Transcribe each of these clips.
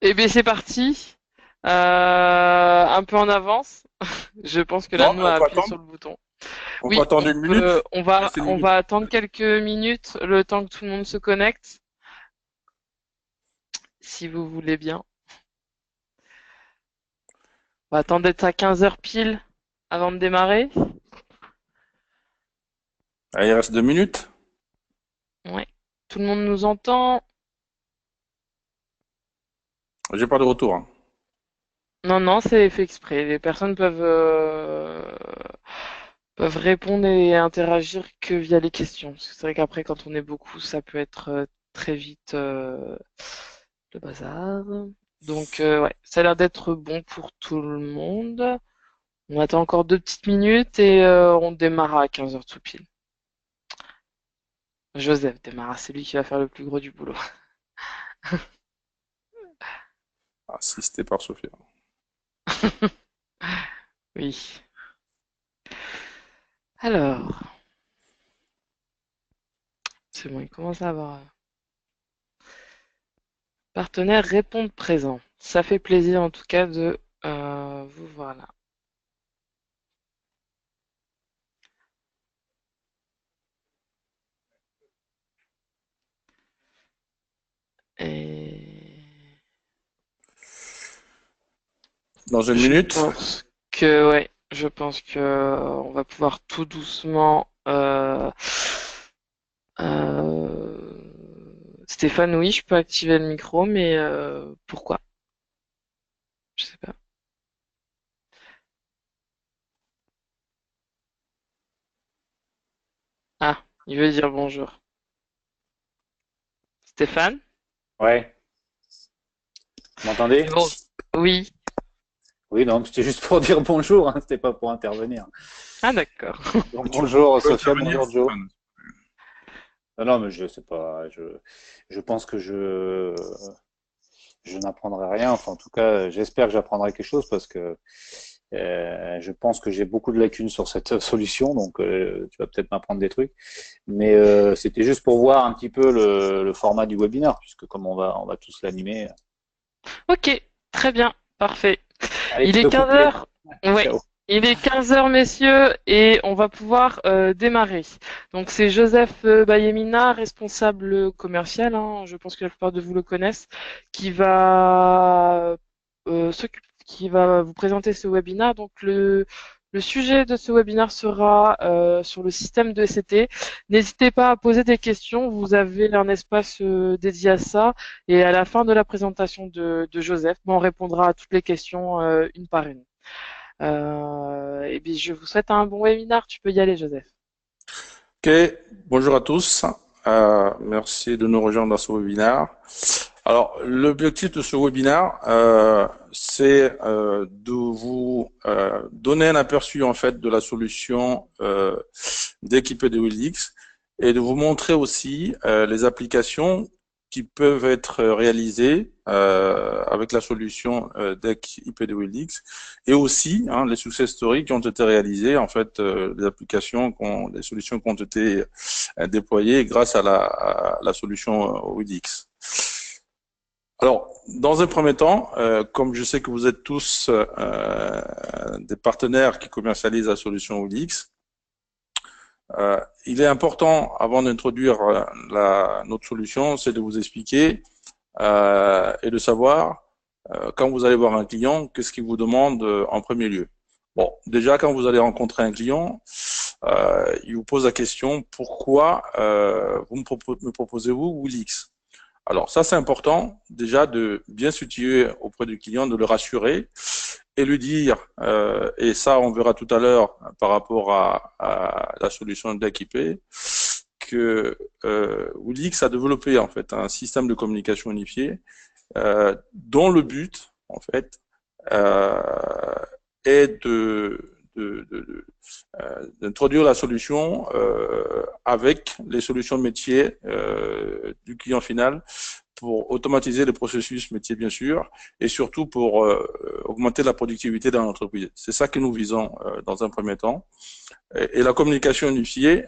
Eh bien, c'est parti. Un peu en avance. Je pense que Non, l'Anne on a peut appuyé attendre. sur le bouton. On peut Oui, attendre une minute. Laissez une on minute. va attendre quelques minutes, le temps que tout le monde se connecte, si vous voulez bien. On va attendre d'être à 15 heures pile avant de démarrer. Allez, il reste 2 minutes. Ouais. Tout le monde nous entend. J'ai pas de retour, hein. Non, non, c'est fait exprès. Les personnes peuvent répondre et interagir que via les questions. Parce que c'est vrai qu'après, quand on est beaucoup, ça peut être très vite le bazar. Donc, ouais, ça a l'air d'être bon pour tout le monde. On attend encore 2 petites minutes et on démarre à 15 heures tout pile. Joseph démarre, c'est lui qui va faire le plus gros du boulot. Assisté par Sophia. Oui. Alors, c'est bon, il commence à avoir partenaire répondre présent. Ça fait plaisir en tout cas de vous voir là. Et Dans une je minute. pense que ouais, je pense que on va pouvoir tout doucement. Stéphane, oui, je peux activer le micro, mais pourquoi? Je sais pas. Ah, il veut dire bonjour. Stéphane? Ouais, vous m'entendez? C'est bon. Oui. Oui, donc c'était juste pour dire bonjour, hein, c'était pas pour intervenir. Ah, d'accord. Donc Tu bonjour peux Sophia, intervenir, bonjour Joe. Stéphane. Non, non, mais je sais pas, je pense que je n'apprendrai rien. Enfin, en tout cas, j'espère que j'apprendrai quelque chose parce que je pense que j'ai beaucoup de lacunes sur cette solution, donc tu vas peut-être m'apprendre des trucs. Mais c'était juste pour voir un petit peu le format du webinaire, puisque comme on va tous l'animer. Ok, très bien, parfait. Allez, Il est de 15 couper. heures. Ouais, Ciao. il est 15 heures, messieurs, et on va pouvoir démarrer. Donc c'est Joseph Bayemina, responsable commercial, hein, je pense que la plupart de vous le connaissent, qui va qui va vous présenter ce webinaire. Donc le sujet de ce webinaire sera sur le système de SCT. N'hésitez pas à poser des questions, vous avez un espace dédié à ça. Et à la fin de la présentation de Joseph, on répondra à toutes les questions une par une. Et bien, je vous souhaite un bon webinaire. Tu peux y aller, Joseph. Ok, bonjour à tous. Merci de nous rejoindre dans ce webinaire. Alors, l'objectif de ce webinaire, c'est de vous donner un aperçu en fait de la solution d'équiper de Wildix et de vous montrer aussi les applications qui peuvent être réalisées avec la solution Deck IP de Wildix et aussi les success stories qui ont été réalisées, en fait, des solutions qui ont été déployées grâce à la solution Wildix. Alors, dans un premier temps, comme je sais que vous êtes tous des partenaires qui commercialisent la solution Wildix, il est important, avant d'introduire notre solution, c'est de vous expliquer et de savoir, quand vous allez voir un client, qu'est-ce qu'il vous demande en premier lieu. Bon, déjà, quand vous allez rencontrer un client, il vous pose la question, pourquoi me proposez-vous Wildix? Alors ça, c'est important déjà de bien se situer auprès du client, de le rassurer et lui dire, et ça on verra tout à l'heure par rapport à la solution d'équipé, que Wildix a développé en fait un système de communication unifié dont le but en fait euh, est d'introduire la solution avec les solutions métiers du client final pour automatiser les processus métiers, bien sûr, et surtout pour augmenter la productivité dans l'entreprise. C'est ça que nous visons dans un premier temps. Et la communication unifiée,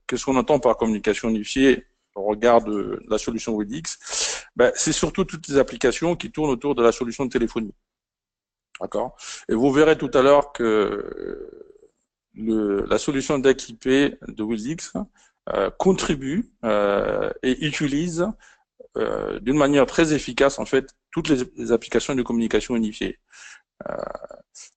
qu'est-ce qu'on entend par communication unifiée? au regard de la solution WebEx, ben, c'est surtout toutes les applications qui tournent autour de la solution de téléphonie. D'accord? Et vous verrez tout à l'heure que la solution DEC IP de WebEx contribue et utilise d'une manière très efficace en fait toutes les applications de communication unifiée.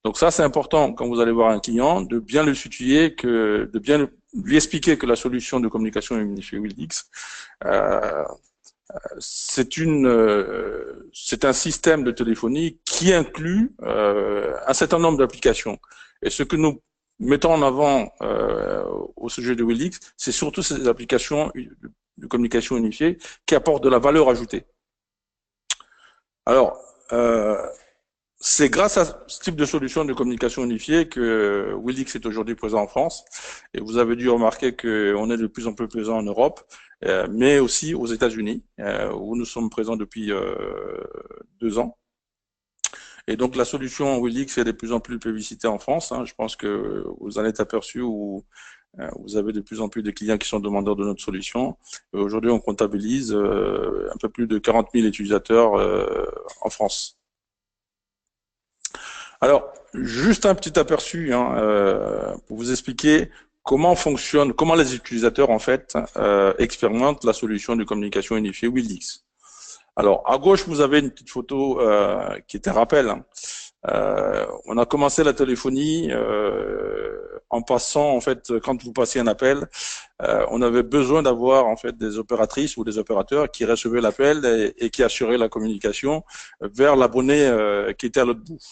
Donc ça c'est important quand vous allez voir un client de bien le situer, de bien lui expliquer que la solution de communication unifiée WebEx c'est un système de téléphonie qui inclut un certain nombre d'applications. Et ce que nous mettons en avant au sujet de WebEx, c'est surtout ces applications de communication unifiée qui apportent de la valeur ajoutée. Alors, c'est grâce à ce type de solution de communication unifiée que WebEx est aujourd'hui présent en France. Et vous avez dû remarquer qu'on est de plus en plus présent en Europe, mais aussi aux États-Unis, où nous sommes présents depuis 2 ans. Et donc la solution WebEx est de plus en plus publicitée en France. Hein. Je pense que vous en êtes aperçu où vous avez de plus en plus de clients qui sont demandeurs de notre solution. Aujourd'hui, on comptabilise un peu plus de 40 000 utilisateurs en France. Alors, juste un petit aperçu pour vous expliquer comment les utilisateurs en fait expérimentent la solution de communication unifiée WebEx. Alors, à gauche, vous avez une petite photo qui est un rappel. On a commencé la téléphonie en passant, en fait, quand vous passiez un appel, on avait besoin d'avoir en fait des opératrices ou des opérateurs qui recevaient l'appel et qui assuraient la communication vers l'abonné qui était à l'autre bout.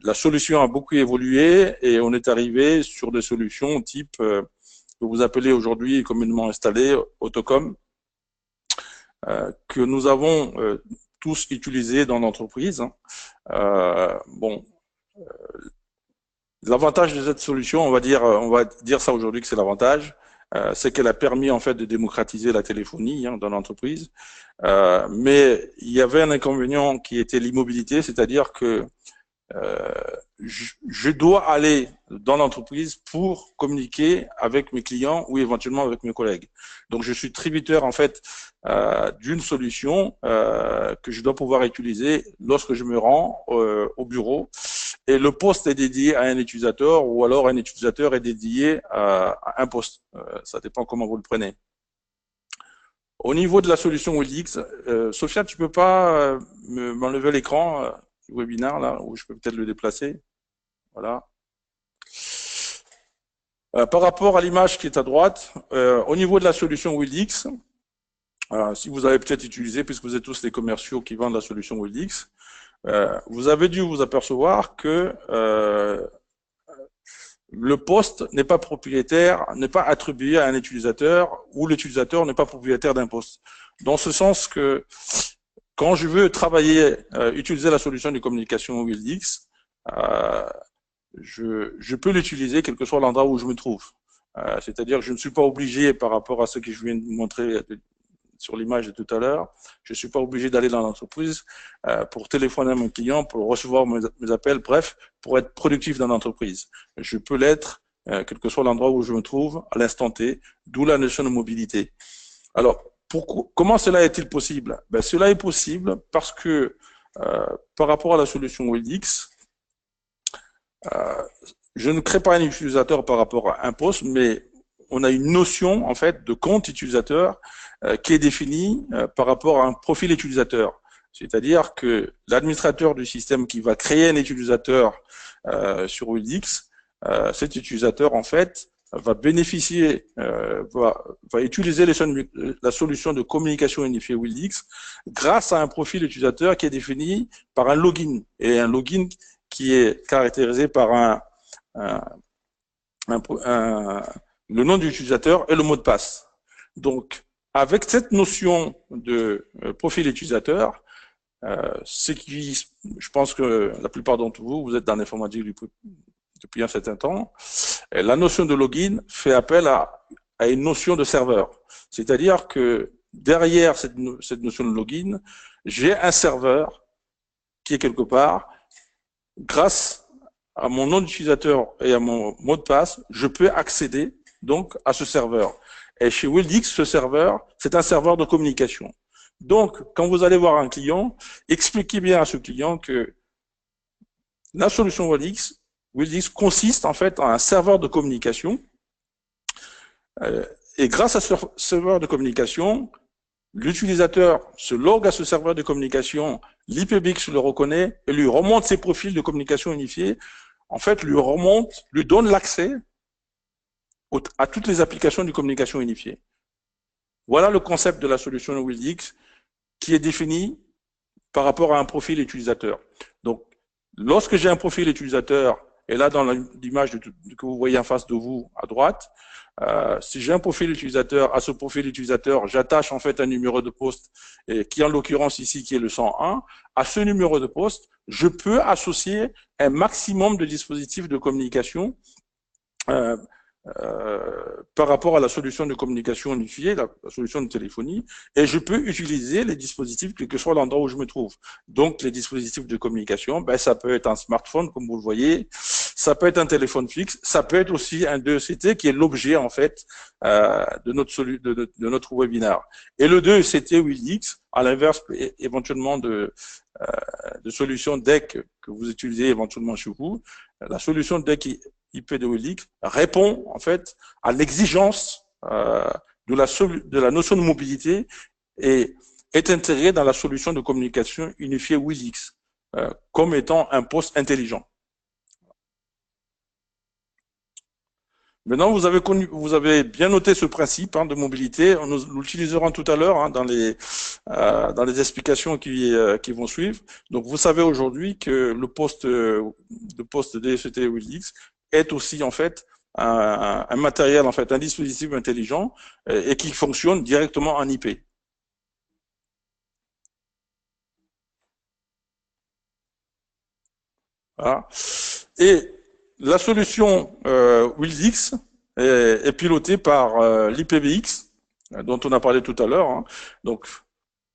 La solution a beaucoup évolué et on est arrivé sur des solutions type que vous appelez aujourd'hui communément installées Autocom, que nous avons tous utilisé dans l'entreprise. L'avantage de cette solution, on va dire ça aujourd'hui que c'est l'avantage, c'est qu'elle a permis en fait de démocratiser la téléphonie dans l'entreprise. Mais il y avait un inconvénient qui était l'immobilité, c'est-à-dire que je dois aller dans l'entreprise pour communiquer avec mes clients ou éventuellement avec mes collègues. Donc, je suis tributaire en fait d'une solution que je dois pouvoir utiliser lorsque je me rends au bureau. Et le poste est dédié à un utilisateur ou alors un utilisateur est dédié à un poste. Ça dépend comment vous le prenez. Au niveau de la solution WebEx, Sophia, tu peux pas m'enlever l'écran webinaire là, où je peux peut-être le déplacer. Voilà. Par rapport à l'image qui est à droite, au niveau de la solution WebEx, si vous avez peut-être utilisé, puisque vous êtes tous les commerciaux qui vendent la solution WebEx, vous avez dû vous apercevoir que le poste n'est pas propriétaire, n'est pas attribué à un utilisateur ou l'utilisateur n'est pas propriétaire d'un poste. Dans ce sens que quand je veux travailler, utiliser la solution de communication WebEx, je peux l'utiliser quel que soit l'endroit où je me trouve. C'est-à-dire que je ne suis pas obligé, par rapport à ce que je viens de vous montrer sur l'image de tout à l'heure, je ne suis pas obligé d'aller dans l'entreprise pour téléphoner à mon client, pour recevoir mes appels, bref, pour être productif dans l'entreprise. Je peux l'être, quel que soit l'endroit où je me trouve, à l'instant T, d'où la notion de mobilité. Alors, comment cela est-il possible? Ben, cela est possible parce que par rapport à la solution WebEx, je ne crée pas un utilisateur par rapport à un poste, mais on a une notion en fait de compte utilisateur qui est définie par rapport à un profil utilisateur. C'est-à-dire que l'administrateur du système qui va créer un utilisateur sur WebEx, cet utilisateur en fait va bénéficier, va utiliser la solution de communication unifiée WebEx grâce à un profil utilisateur qui est défini par un login, et un login qui est caractérisé par le nom de l'utilisateur et le mot de passe. Donc, avec cette notion de profil utilisateur, je pense que la plupart d'entre vous, vous êtes dans l'informatique depuis un certain temps, et la notion de login fait appel à une notion de serveur. C'est-à-dire que derrière cette notion de login, j'ai un serveur qui est quelque part, grâce à mon nom d'utilisateur et à mon mot de passe, je peux accéder donc à ce serveur. Et chez WillX, ce serveur, c'est un serveur de communication. Donc, quand vous allez voir un client, expliquez bien à ce client que la solution WillX consiste en fait en un serveur de communication. Et grâce à ce serveur de communication, l'utilisateur se logue à ce serveur de communication, l'IPBX le reconnaît et lui remonte ses profils de communication unifiés. En fait, lui donne l'accès à toutes les applications de communication unifiée. Voilà le concept de la solution WillX qui est défini par rapport à un profil utilisateur. Donc, lorsque j'ai un profil utilisateur, et là dans l'image que vous voyez en face de vous à droite, si j'ai un profil utilisateur, à ce profil utilisateur, j'attache en fait un numéro de poste qui en l'occurrence ici qui est le 101. À ce numéro de poste, je peux associer un maximum de dispositifs de communication par rapport à la solution de communication unifiée, la solution de téléphonie, et je peux utiliser les dispositifs quel que soit l'endroit où je me trouve. Donc, les dispositifs de communication, ben, ça peut être un smartphone, comme vous le voyez, ça peut être un téléphone fixe, ça peut être aussi un 2ECT qui est l'objet, en fait, de notre webinaire. Et le 2ECT WillX, à l'inverse, éventuellement de solutions DEC que vous utilisez éventuellement chez vous, la solution DEC IP de WillX répond en fait à l'exigence de la notion de mobilité et est intégrée dans la solution de communication unifiée WillX comme étant un poste intelligent. Maintenant, vous avez bien noté ce principe de mobilité. Nous l'utiliserons tout à l'heure dans les explications qui vont suivre. Donc, vous savez aujourd'hui que le poste DHCP WillX est aussi en fait un matériel, en fait, un dispositif intelligent et qui fonctionne directement en IP. Voilà. Et la solution WillX est pilotée par l'IPBX, dont on a parlé tout à l'heure. Donc,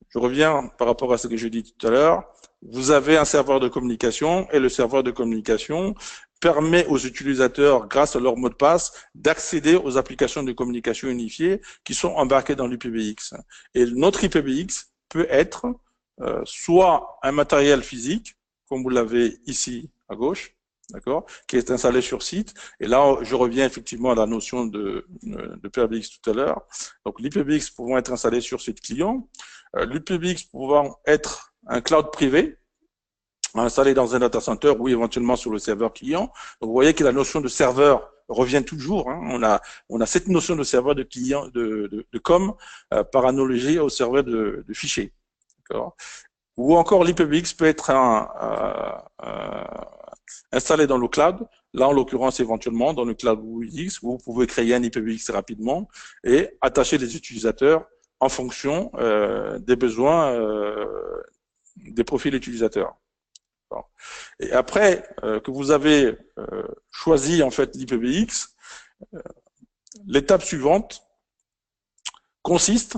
je reviens par rapport à ce que j'ai dit tout à l'heure. Vous avez un serveur de communication et le serveur de communication permet aux utilisateurs, grâce à leur mot de passe, d'accéder aux applications de communication unifiées qui sont embarquées dans l'IPBX. Et notre IPBX peut être soit un matériel physique, comme vous l'avez ici à gauche, d'accord, qui est installé sur site. Et là, je reviens effectivement à la notion de PBX tout à l'heure. Donc, l'IPBX pouvant être installé sur site client, l'IPBX pouvant être un cloud privé, installé dans un data center ou éventuellement sur le serveur client. Donc, vous voyez que la notion de serveur revient toujours. On a cette notion de serveur de client, de com, par analogie au serveur de fichiers. D'accord. Ou encore l'IPBX peut être installé dans le cloud, là en l'occurrence éventuellement dans le cloud WillX, où vous pouvez créer un IPBX rapidement et attacher les utilisateurs en fonction des besoins des profils utilisateurs. Et après que vous avez choisi en fait l'IPBX, l'étape suivante consiste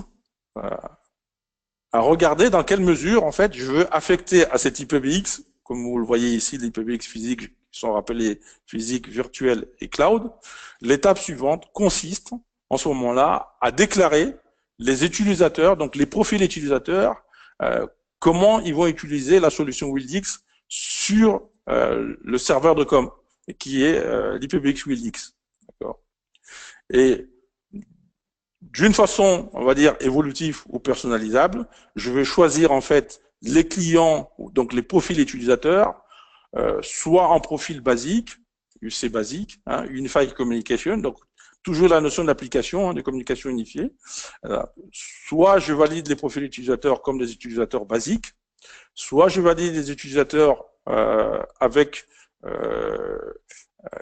à regarder dans quelle mesure en fait je veux affecter à cet IPBX, comme vous le voyez ici, l'IPBX physique qui sont rappelés physique, virtuel et cloud. L'étape suivante consiste en ce moment-là à déclarer les utilisateurs, donc les profils utilisateurs, comment ils vont utiliser la solution WillX sur le serveur de com, qui est l'IPBX WillX. D'accord. Et d'une façon, on va dire, évolutive ou personnalisable, je vais choisir en fait les clients, donc les profils utilisateurs, soit en profil basique, UC basique, Unified Communication, donc toujours la notion d'application, de communication unifiée. Soit je valide les profils utilisateurs comme des utilisateurs basiques, soit je valide les utilisateurs avec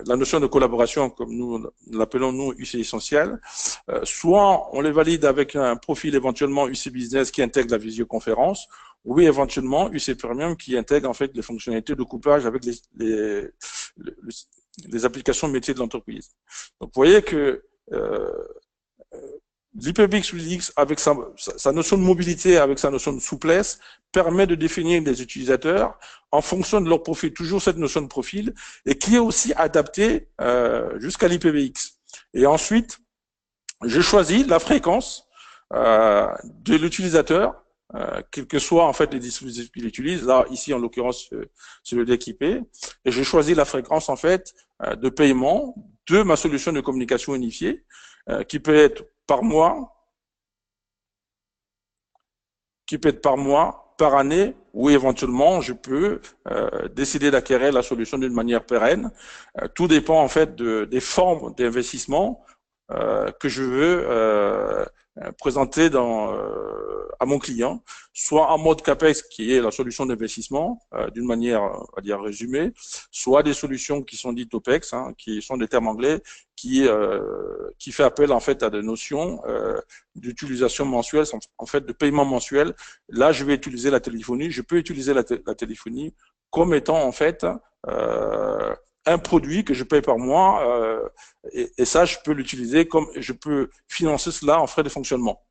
la notion de collaboration, comme nous l'appelons nous UC essentiel, soit on les valide avec un profil éventuellement UC Business qui intègre la visioconférence, ou éventuellement UC Premium qui intègre en fait les fonctionnalités de couplage avec les applications métiers de l'entreprise. Donc vous voyez que l'IPBX WillX, avec sa notion de mobilité, avec sa notion de souplesse, permet de définir des utilisateurs en fonction de leur profil, toujours cette notion de profil, et qui est aussi adaptée jusqu'à l'IPBX. Et ensuite, je choisis la fréquence de l'utilisateur, quel que soit en fait les dispositifs qu'il utilise. Là, ici en l'occurrence, c'est le deck IP, et je choisis la fréquence en fait de paiement de ma solution de communication unifiée, qui peut être par mois, par année, ou éventuellement je peux décider d'acquérir la solution d'une manière pérenne. Tout dépend en fait des formes d'investissement que je veux présenter à mon client, soit en mode CAPEX, qui est la solution d'investissement, d'une manière, on va dire, résumée, soit des solutions qui sont dites OPEX, hein, qui sont des termes anglais, qui fait appel en fait à des notions d'utilisation mensuelle, en fait de paiement mensuel. Là, je vais utiliser la téléphonie. Je peux utiliser la téléphonie comme étant en fait un produit que je paye par mois, et ça, je peux l'utiliser comme je peux financer cela en frais de fonctionnement.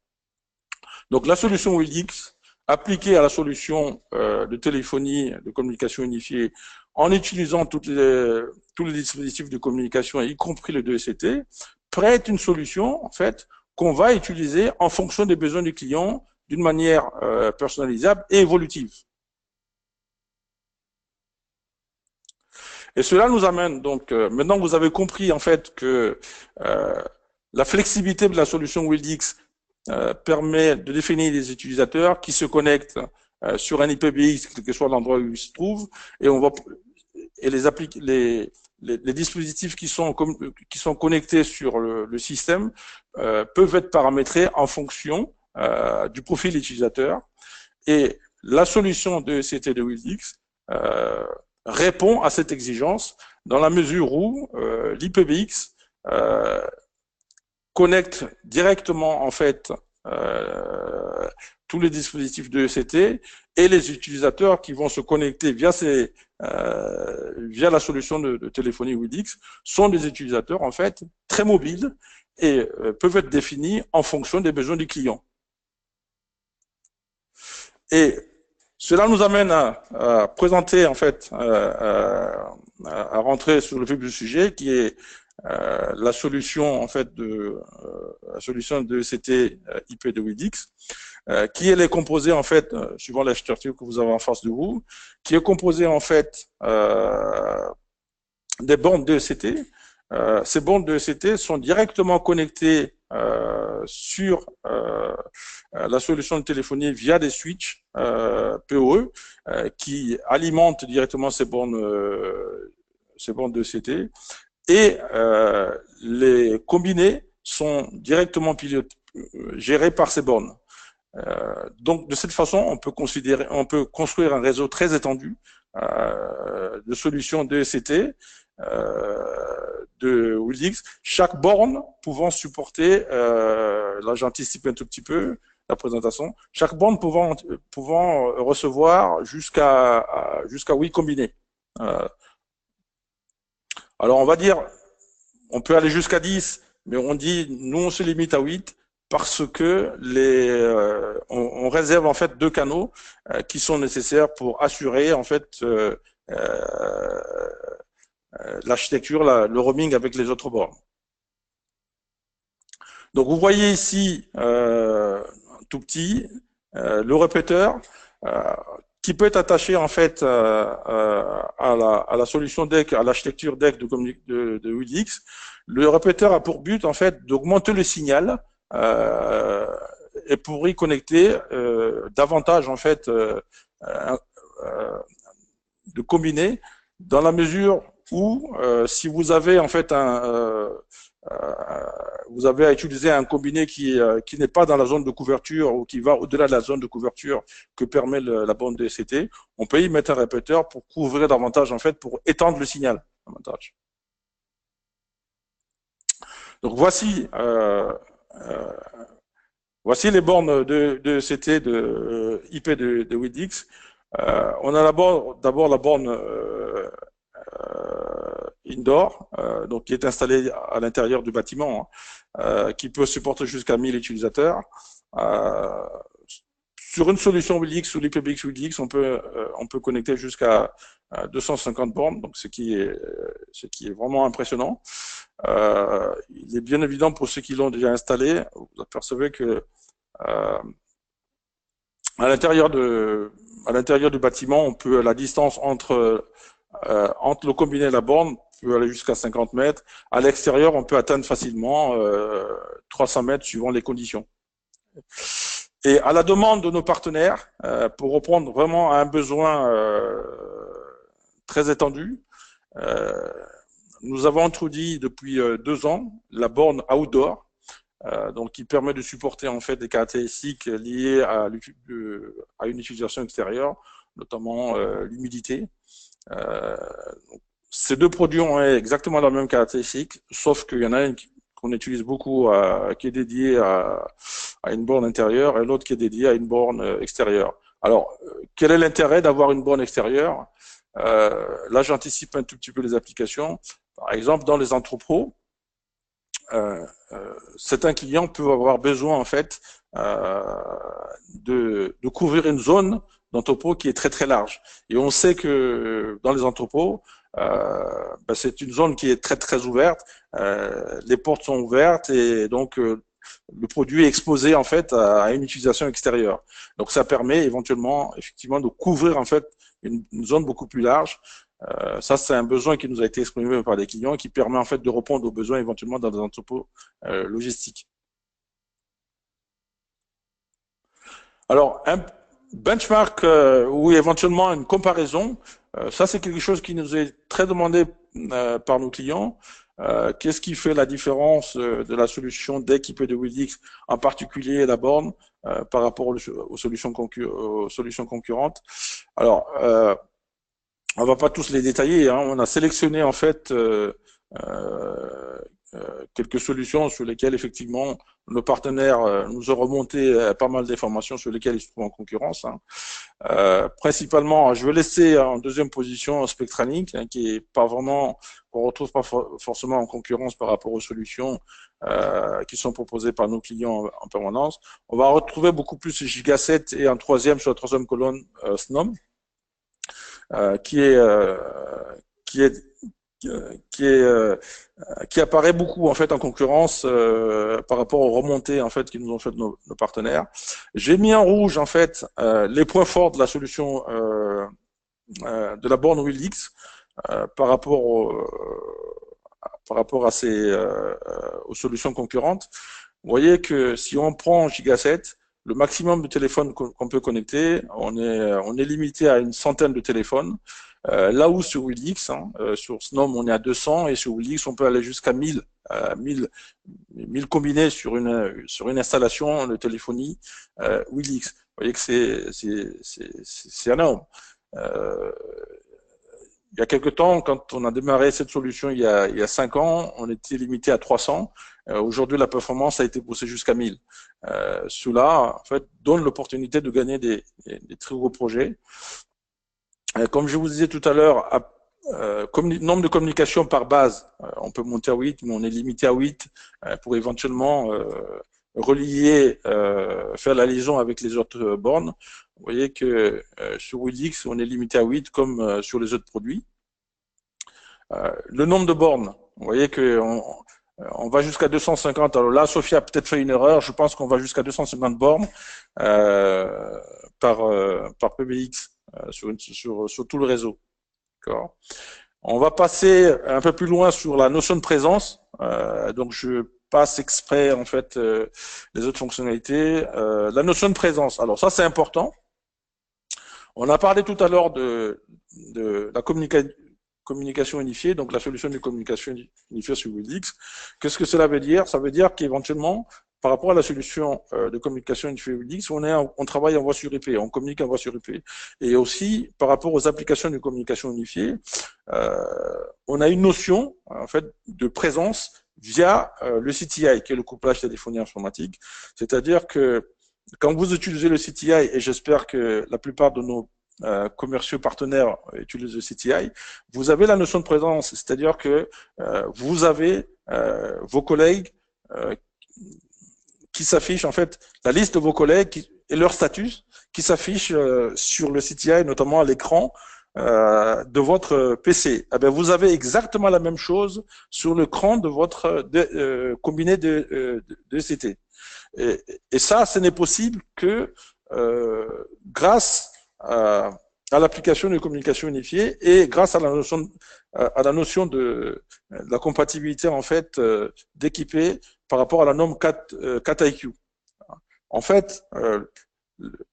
Donc, la solution WillX appliquée à la solution de téléphonie, de communication unifiée, en utilisant tous les dispositifs de communication, y compris le 2SCT, prête une solution, en fait, qu'on va utiliser en fonction des besoins du client d'une manière personnalisable et évolutive. Et cela nous amène donc, maintenant que vous avez compris en fait que la flexibilité de la solution WillX permet de définir des utilisateurs qui se connectent sur un IPBX, quel que soit l'endroit où ils se trouvent, et on va et les dispositifs qui sont connectés sur le système peuvent être paramétrés en fonction du profil utilisateur. Et la solution de CT de WillX répond à cette exigence dans la mesure où l'IPBX connecte directement en fait tous les dispositifs de ECT, et les utilisateurs qui vont se connecter via la solution de téléphonie WillX sont des utilisateurs en fait très mobiles et peuvent être définis en fonction des besoins du client. Et cela nous amène à présenter en fait, à rentrer sur le vif du sujet, qui est la solution en fait la solution de ECT IP de WillX, qui est composée en fait, suivant l'architecture que vous avez en face de vous, qui est composée en fait des bornes de ECT. Ces bornes de ECT sont directement connectées sur la solution de téléphonie via des switches PoE qui alimentent directement ces bornes de ECT, et les combinés sont directement gérés par ces bornes. Donc de cette façon, on peut construire un réseau très étendu de solutions de ECT de WillX, chaque borne pouvant supporter, là j'anticipe un tout petit peu la présentation, chaque borne pouvant recevoir jusqu'à 8 combinés. Alors on va dire, on peut aller jusqu'à 10, mais on dit, nous on se limite à 8, parce que on réserve en fait 2 canaux qui sont nécessaires pour assurer en fait l'architecture, le roaming avec les autres bornes. Donc vous voyez ici, tout petit, le répéteur qui peut être attaché en fait à la solution DEC, à l'architecture DEC de WillX. Le répéteur a pour but en fait d'augmenter le signal et pour y connecter davantage en fait de combiner, dans la mesure où si vous avez en fait vous avez à utiliser un combiné qui n'est pas dans la zone de couverture ou qui va au-delà de la zone de couverture que permet la bande de CT, on peut y mettre un répéteur pour couvrir davantage en fait, pour étendre le signal davantage. Donc voici les bornes de CT de IP de WillX. On a d'abord la borne indoor, donc qui est installée à l'intérieur du bâtiment, qui peut supporter jusqu'à 1000 utilisateurs. sur une solution WiLix ou l'IPBX WiLix, on peut connecter jusqu'à 250 bornes, donc ce qui est vraiment impressionnant. Il est bien évident pour ceux qui l'ont déjà installé, vous apercevez que à l'intérieur du bâtiment, on peut, la distance entre le combiné et la borne peut aller jusqu'à 50 mètres. À l'extérieur, on peut atteindre facilement 300 mètres suivant les conditions. Et à la demande de nos partenaires, pour répondre vraiment à un besoin très étendu, nous avons introduit depuis 2 ans la borne outdoor, donc qui permet de supporter en fait des caractéristiques liées à une utilisation extérieure, notamment l'humidité. Ces deux produits ont exactement la même caractéristique, sauf qu'il y en a une qu'on utilise beaucoup, qui est dédiée à une borne intérieure, et l'autre qui est dédiée à une borne extérieure. Alors, quel est l'intérêt d'avoir une borne extérieure? Là, j'anticipe un tout petit peu les applications. Par exemple, dans les entrepôts, certains clients peuvent avoir besoin en fait de couvrir une zone d'entrepôt qui est très très large. Et on sait que dans les entrepôts, c'est une zone qui est très très ouverte. Les portes sont ouvertes et donc le produit est exposé en fait à une utilisation extérieure. Donc ça permet éventuellement effectivement de couvrir en fait une zone beaucoup plus large. Ça, c'est un besoin qui nous a été exprimé par des clients et qui permet en fait de répondre aux besoins éventuellement dans des entrepôts logistiques. Alors, un benchmark ou éventuellement une comparaison, ça c'est quelque chose qui nous est très demandé par nos clients. Qu'est-ce qui fait la différence de la solution d'équipée de WiLix, en particulier la borne, par rapport aux solutions concurrentes? Alors, on va pas tous les détailler, hein. On a sélectionné en fait quelques solutions sur lesquelles effectivement nos partenaires nous ont remonté pas mal d'informations sur lesquelles ils se trouvent en concurrence, hein. Principalement, je vais laisser en deuxième position Spectralink, hein, qui est pas vraiment, qu'on retrouve pas forcément en concurrence par rapport aux solutions qui sont proposées par nos clients en permanence. On va retrouver beaucoup plus Gigaset et en troisième, sur la troisième colonne, Snom. Qui apparaît beaucoup en fait en concurrence par rapport aux remontées en fait qui nous ont fait nos partenaires. J'ai mis en rouge en fait les points forts de la solution de la borne WiLix par rapport à aux solutions concurrentes. Vous voyez que si on prend Gigaset, le maximum de téléphones qu'on peut connecter, on est limité à une centaine de téléphones. Là où sur WiLix, hein, sur Snom, on est à 200 et sur WiLix, on peut aller jusqu'à 1000 combinés sur une installation de téléphonie WiLix. Vous voyez que c'est énorme. Il y a quelque temps, quand on a démarré cette solution il y a 5 ans, on était limité à 300. Aujourd'hui, la performance a été poussée jusqu'à 1000. Cela, en fait, donne l'opportunité de gagner des très gros projets. Comme je vous disais tout à l'heure, nombre de communications par base, on peut monter à 8, mais on est limité à 8 pour éventuellement relier, faire la liaison avec les autres bornes. Vous voyez que sur WiLix, on est limité à 8 comme sur les autres produits. Le nombre de bornes, vous voyez que on va jusqu'à 250. Alors là, Sophie a peut-être fait une erreur. Je pense qu'on va jusqu'à 250 bornes par PBX sur tout le réseau. D'accord. On va passer un peu plus loin sur la notion de présence. Donc je passe exprès en fait les autres fonctionnalités. La notion de présence. Alors ça c'est important. On a parlé tout à l'heure de la communication unifiée, donc la solution de communication unifiée sur WiLix. Qu'est-ce que cela veut dire? Ça veut dire qu'éventuellement, par rapport à la solution de communication unifiée WiLix, on travaille en voie sur IP, on communique en voie sur IP. Et aussi, par rapport aux applications de communication unifiée, on a une notion en fait de présence via le CTI, qui est le couplage téléphonie informatique. C'est-à-dire que quand vous utilisez le CTI, et j'espère que la plupart de nos commerciaux partenaires utilisent le CTI, vous avez la notion de présence, c'est-à-dire que vous avez vos collègues qui s'affichent en fait la liste de vos collègues et leur statut qui s'affiche sur le CTI, notamment à l'écran de votre PC. Eh bien, vous avez exactement la même chose sur l'écran de votre combiné de CT. Et ça, ce n'est possible que grâce à l'application de communication unifiée et grâce à la notion de la compatibilité en fait d'équiper par rapport à la norme 4IQ. En fait,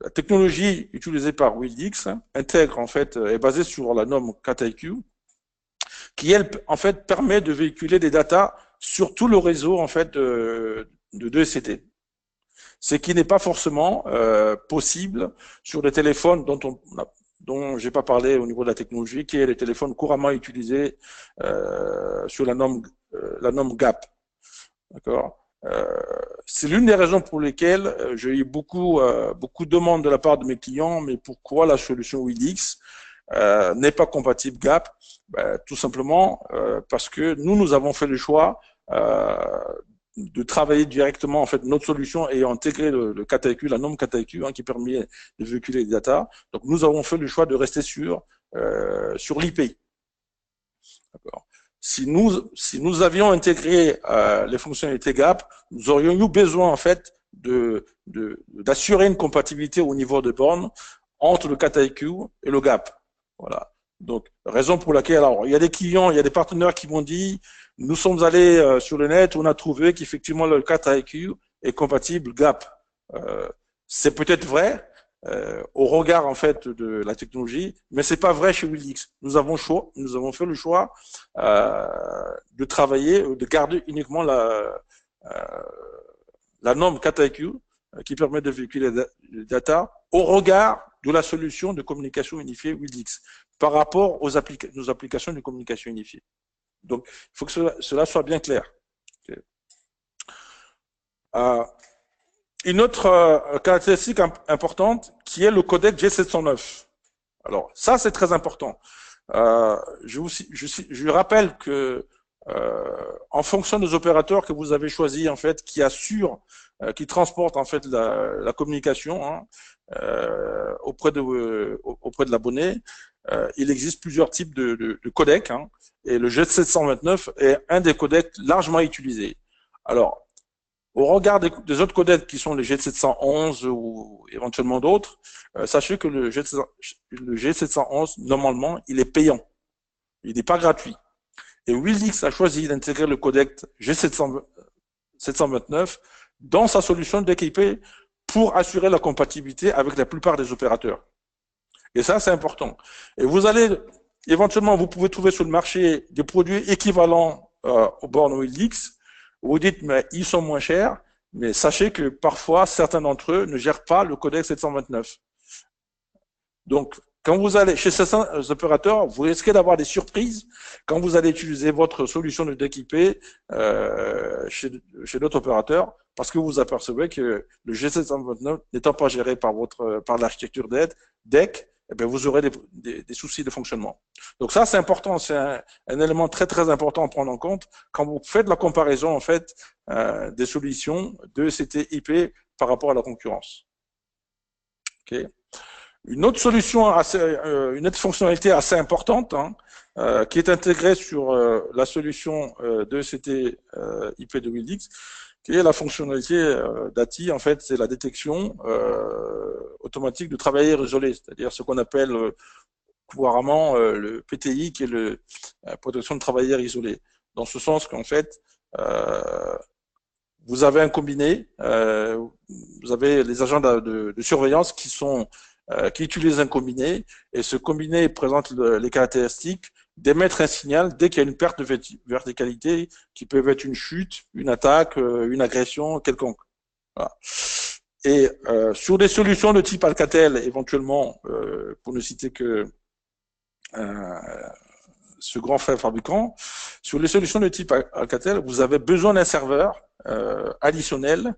la technologie utilisée par WildX intègre en fait est basée sur la norme 4IQ qui elle en fait permet de véhiculer des datas sur tout le réseau en fait de 2CT. Ce qui n'est pas forcément possible sur des téléphones dont j'ai pas parlé au niveau de la technologie, qui est les téléphones couramment utilisés sur la norme GAP. D'accord. C'est l'une des raisons pour lesquelles j'ai eu beaucoup de demandes de la part de mes clients, mais pourquoi la solution WildX n'est pas compatible GAP? Tout simplement parce que nous avons fait le choix de travailler directement en fait notre solution et intégrer le KTIQ, la norme KTIQ qui permet de véhiculer les data. Donc nous avons fait le choix de rester sur l'IP. D'accord. Si nous avions intégré les fonctionnalités GAP, nous aurions eu besoin en fait d'assurer une compatibilité au niveau de borne entre le KTIQ et le GAP. Voilà. Donc, raison pour laquelle, alors, il y a des clients, il y a des partenaires qui m'ont dit, nous sommes allés sur le net, on a trouvé qu'effectivement le KTIQ est compatible GAP. C'est peut-être vrai au regard en fait de la technologie, mais c'est pas vrai chez WildX. Nous avons fait le choix de travailler, de garder uniquement la norme KTIQ qui permet de véhiculer les data au regard de la solution de communication unifiée WildX par rapport aux nos applications de communication unifiée. Donc, il faut que cela soit bien clair. Okay. Une autre caractéristique importante qui est le codec G709. Alors, ça, c'est très important. Je rappelle que en fonction des opérateurs que vous avez choisis, en fait, qui assurent, qui transportent en fait la communication auprès de l'abonné, il existe plusieurs types de codecs, et le G729 est un des codecs largement utilisés. Alors, au regard des autres codecs qui sont les G711 ou éventuellement d'autres, sachez que le G711, normalement, il est payant. Il n'est pas gratuit. Et WildX a choisi d'intégrer le codec G729 dans sa solution d'équiper pour assurer la compatibilité avec la plupart des opérateurs. Et ça, c'est important. Et éventuellement, vous pouvez trouver sur le marché des produits équivalents aux bornes WildX. Vous dites, mais ils sont moins chers, mais sachez que parfois, certains d'entre eux ne gèrent pas le codec 729. Donc, quand vous allez chez certains opérateurs, vous risquez d'avoir des surprises quand vous allez utiliser votre solution de d'équiper chez d'autres opérateurs, parce que vous apercevez que le G729 n'étant pas géré par l'architecture DEC, eh bien, vous aurez des soucis de fonctionnement. Donc ça, c'est important, c'est un élément très très important à prendre en compte quand vous faites la comparaison en fait des solutions de CT/IP par rapport à la concurrence. Okay. Une autre solution, une autre fonctionnalité assez importante qui est intégrée sur la solution de CT/IP de WildX, qui est la fonctionnalité d'ATI. En fait, c'est la détection automatique de travailleurs isolés, c'est-à-dire ce qu'on appelle couramment le PTI, qui est la protection de travailleurs isolés. Dans ce sens qu'en fait, vous avez un combiné, vous avez les agents de surveillance qui utilisent un combiné, et ce combiné présente les caractéristiques d'émettre un signal dès qu'il y a une perte de verticalité, qui peut être une chute, une attaque, une agression quelconque. Voilà. Et sur des solutions de type Alcatel, éventuellement, pour ne citer que ce grand frère fabricant, sur les solutions de type Alcatel, vous avez besoin d'un serveur additionnel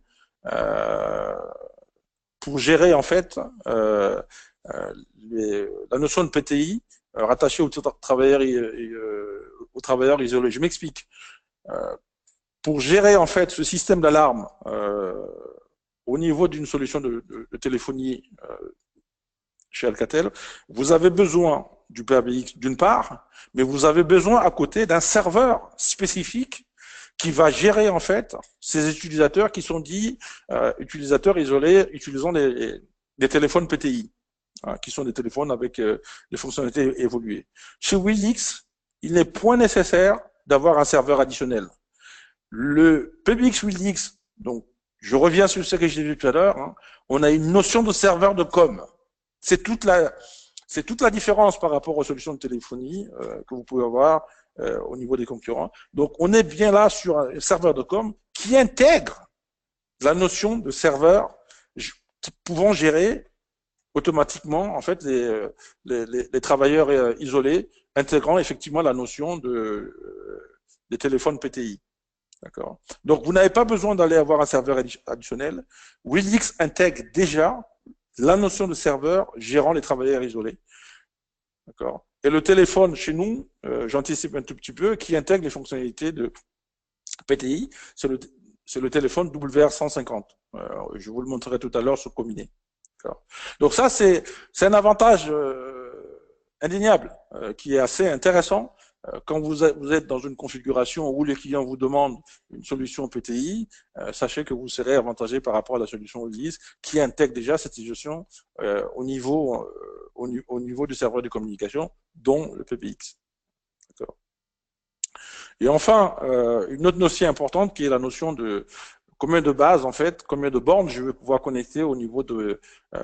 pour gérer en fait la notion de PTI rattachée aux travailleurs isolés. Je m'explique. Pour gérer en fait ce système d'alarme au niveau d'une solution de téléphonie chez Alcatel, vous avez besoin du PBX d'une part, mais vous avez besoin à côté d'un serveur spécifique qui va gérer en fait ces utilisateurs qui sont dits utilisateurs isolés utilisant des téléphones PTI, hein, qui sont des téléphones avec des fonctionnalités évoluées. Chez Willix, il n'est point nécessaire d'avoir un serveur additionnel. Le PBX Willix, donc je reviens sur ce que j'ai dit tout à l'heure, hein, on a une notion de serveur de com. C'est toute la différence par rapport aux solutions de téléphonie que vous pouvez avoir au niveau des concurrents. Donc, on est bien là sur un serveur de com qui intègre la notion de serveur pouvant gérer automatiquement en fait les travailleurs isolés, intégrant effectivement la notion des téléphones PTI. D'accord. Donc, vous n'avez pas besoin d'aller avoir un serveur additionnel. Willix intègre déjà la notion de serveur gérant les travailleurs isolés. D'accord. Et le téléphone chez nous, j'anticipe un tout petit peu, qui intègre les fonctionnalités de PTI, c'est le téléphone WR150. Je vous le montrerai tout à l'heure sur Combiné. Donc ça, c'est un avantage indéniable qui est assez intéressant. Quand vous êtes dans une configuration où les clients vous demandent une solution PTI, sachez que vous serez avantagé par rapport à la solution Willix qui intègre déjà cette solution au niveau du serveur de communication, dont le PBX. Et enfin, une autre notion importante qui est la notion de combien de bases, en fait, combien de bornes je vais pouvoir connecter au niveau de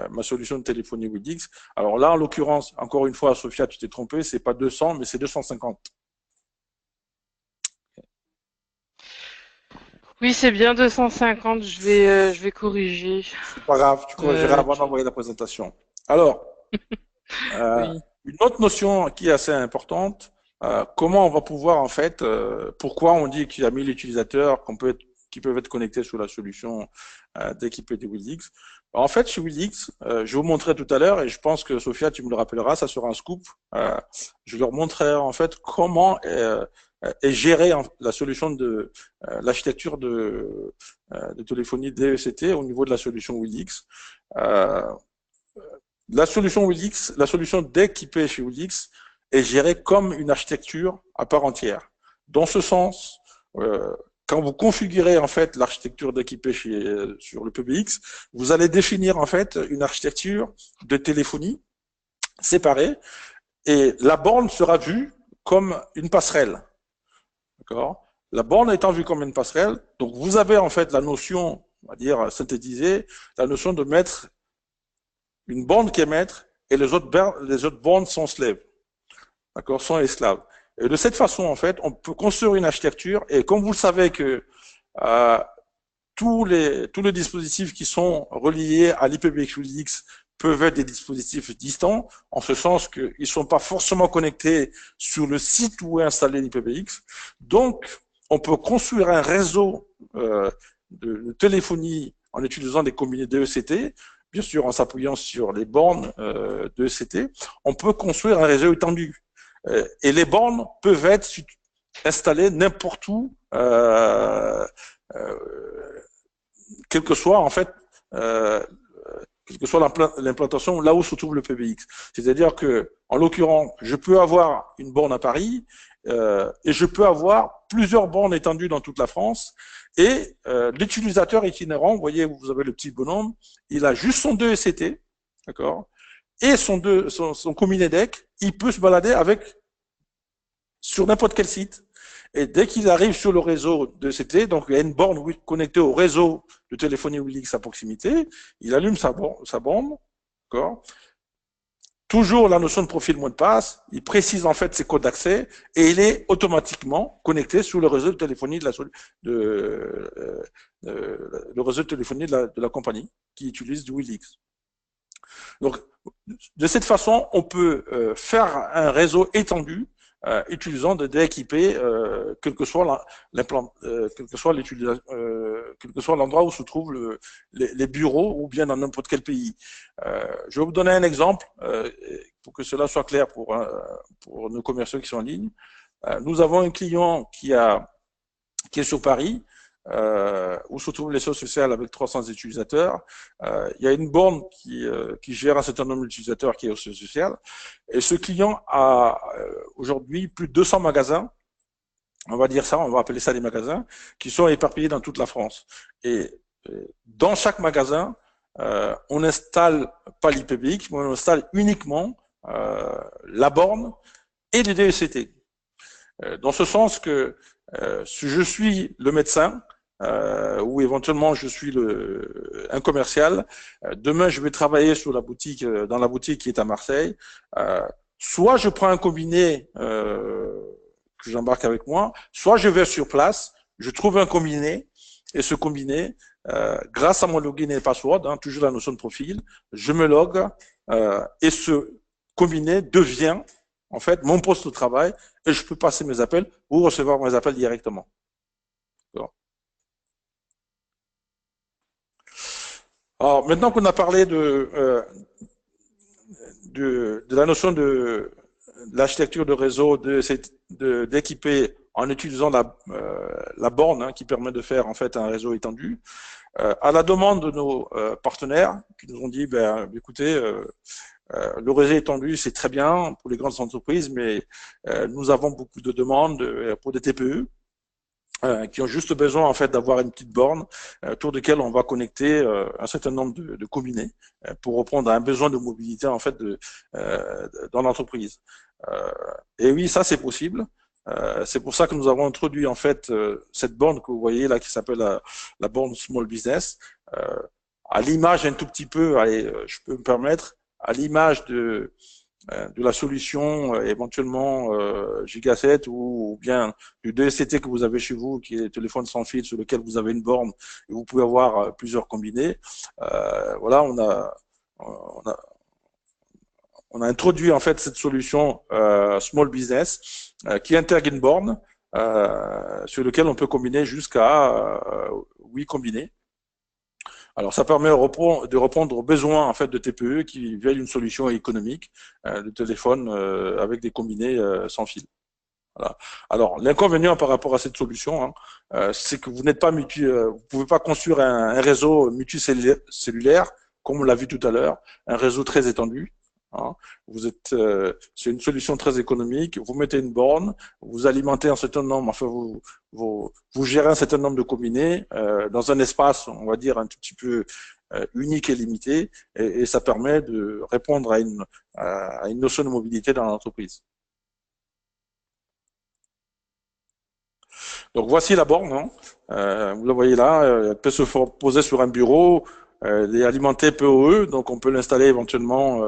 ma solution de téléphonie Willix. Alors là, en l'occurrence, encore une fois, Sophia, tu t'es trompé, c'est pas 200, mais c'est 250. Oui, c'est bien 250, je vais corriger. C'est pas grave, tu corrigeras avant d'envoyer la présentation. Alors, oui. une autre notion qui est assez importante, comment on va pouvoir, en fait, pourquoi on dit qu'il y a 1000 utilisateurs qui peuvent être connectés sur la solution d'équipée de Willix. En fait, chez Willix, je vous montrerai tout à l'heure, et je pense que Sophia, tu me le rappelleras, ça sera un scoop. Je leur montrerai en fait comment est gérée la solution de l'architecture de téléphonie DECT au niveau de la solution Willix. La solution Willix, la solution d'équipée chez Willix est gérée comme une architecture à part entière. Dans ce sens, quand vous configurez en fait l'architecture d'équipée sur le PBX, vous allez définir en fait une architecture de téléphonie séparée et la borne sera vue comme une passerelle. D'accord ? La borne étant vue comme une passerelle, donc vous avez en fait la notion, on va dire synthétisée, la notion de mettre une borne qui est maître et les autres bornes sont slaves. D'accord ? Sont esclaves. Et de cette façon, en fait, on peut construire une architecture et comme vous le savez que tous les dispositifs qui sont reliés à l'IPBX Willix peuvent être des dispositifs distants, en ce sens qu'ils ne sont pas forcément connectés sur le site où est installé l'IPBX. Donc, on peut construire un réseau de téléphonie en utilisant des combinés DECT, bien sûr en s'appuyant sur les bornes DECT. On peut construire un réseau étendu. Et les bornes peuvent être installées n'importe où, quel que soit en fait, quelle que soit l'implantation là où se trouve le PBX. C'est-à-dire que, en l'occurrence, je peux avoir une borne à Paris et je peux avoir plusieurs bornes étendues dans toute la France. Et l'utilisateur itinérant, vous voyez, vous avez le petit bonhomme, il a juste son 2 ECT, d'accord, et son combiné deck, il peut se balader sur n'importe quel site. Et dès qu'il arrive sur le réseau de CT, donc il y a une borne connectée au réseau de téléphonie Willix à proximité, il allume sa borne, d'accord. Toujours la notion de profil mot de passe, il précise en fait ses codes d'accès et il est automatiquement connecté sur le réseau de téléphonie le réseau de téléphonie de la compagnie qui utilise du Willix. Donc, de cette façon, on peut faire un réseau étendu utilisant des équipés, quel que soit l'endroit où se trouvent les bureaux ou bien dans n'importe quel pays. Je vais vous donner un exemple pour que cela soit clair pour nos commerciaux qui sont en ligne. Nous avons un client qui est sur Paris. où se trouve les siège social avec 300 utilisateurs. Il y a une borne qui gère un certain nombre d'utilisateurs qui est au siège social. Et ce client a aujourd'hui plus de 200 magasins, on va dire ça, on va appeler ça des magasins, qui sont éparpillés dans toute la France. Et dans chaque magasin, on n'installe pas l'IPBX, mais on installe uniquement la borne et les DECT. Dans ce sens que si je suis le médecin, ou éventuellement je suis un commercial, demain je vais travailler sur la boutique, dans la boutique qui est à Marseille, soit je prends un combiné que j'embarque avec moi, soit je vais sur place, je trouve un combiné, et ce combiné, grâce à mon login et password, toujours la notion de profil, je me log, et ce combiné devient en fait mon poste de travail, et je peux passer mes appels ou recevoir mes appels directement. Alors, maintenant qu'on a parlé de la notion de l'architecture de réseau, d'équiper en utilisant la borne qui permet de faire en fait un réseau étendu, à la demande de nos partenaires qui nous ont dit, écoutez, le réseau étendu, c'est très bien pour les grandes entreprises, mais nous avons beaucoup de demandes pour des TPE. Qui ont juste besoin en fait d'avoir une petite borne autour de laquelle on va connecter un certain nombre de combinés pour répondre à un besoin de mobilité en fait dans l'entreprise. Et oui, ça c'est possible. C'est pour ça que nous avons introduit en fait cette borne que vous voyez là qui s'appelle la borne Small Business. À l'image un tout petit peu, allez, je peux me permettre, à l'image de la solution éventuellement Giga7 ou bien du DSCT que vous avez chez vous, qui est le téléphone sans fil sur lequel vous avez une borne et vous pouvez avoir plusieurs combinés. Voilà, on a introduit en fait cette solution Small Business qui intègre une borne sur lequel on peut combiner jusqu'à 8 combinés. Alors, ça permet de répondre aux besoins en fait de TPE qui veulent une solution économique de téléphone avec des combinés sans fil. Voilà. Alors, l'inconvénient par rapport à cette solution, c'est que vous n'êtes pas vous pouvez pas construire un réseau multicellulaire, comme on l'a vu tout à l'heure, un réseau très étendu. C'est une solution très économique. Vous mettez une borne, vous alimentez un certain nombre, enfin vous gérez un certain nombre de combinés dans un espace, on va dire un tout petit peu unique et limité, et ça permet de répondre à une notion de mobilité dans l'entreprise. Donc voici la borne. Vous la voyez là, elle peut se poser sur un bureau. Elle est alimentée PoE, donc on peut l'installer éventuellement,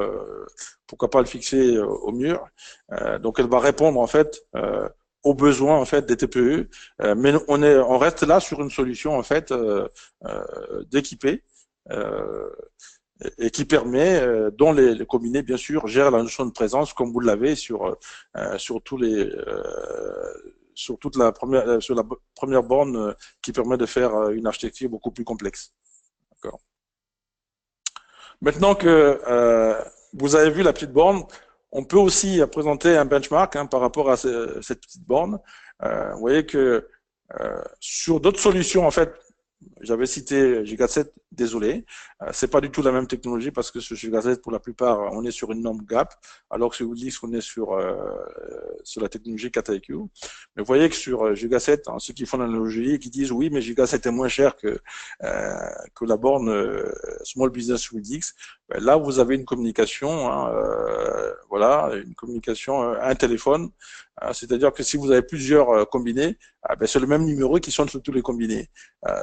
pourquoi pas le fixer au mur. Donc elle va répondre en fait aux besoins en fait des TPE, mais on reste là sur une solution en fait d'équiper et qui permet, dont les combinés bien sûr gèrent la notion de présence comme vous l'avez sur la première borne qui permet de faire une architecture beaucoup plus complexe. D'accord. Maintenant que vous avez vu la petite borne, on peut aussi présenter un benchmark par rapport à cette petite borne. Vous voyez que sur d'autres solutions, en fait, j'avais cité Giga7, désolé, c'est pas du tout la même technologie parce que sur Giga7, pour la plupart, on est sur une norme GAP, alors que sur Wildix, on est sur la technologie CAT-IQ. Mais vous voyez que sur Giga7, ceux qui font l'analogie et qui disent oui, mais Giga7 est moins cher que la borne Small Business Wildix, là, vous avez une communication, voilà, une communication, un téléphone, c'est-à-dire que si vous avez plusieurs combinés, c'est le même numéro qui sonne sur tous les combinés.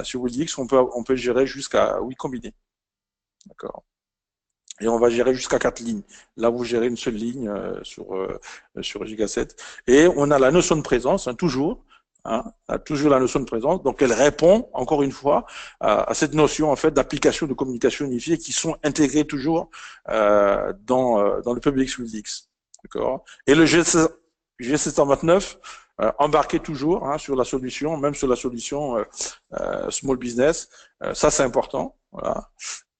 Sur Wildix, on peut gérer jusqu'à 8 combinés. D'accord. Et on va gérer jusqu'à 4 lignes. Là, vous gérez une seule ligne sur Giga7. Et on a la notion de présence, toujours. Toujours la notion de présence. Donc, elle répond, encore une fois, à cette notion en fait d'application de communication unifiée qui sont intégrées toujours dans le PBX Wildix. D'accord. Et le G729 embarqué toujours sur la solution, même sur la solution Small Business. Ça, c'est important. Voilà.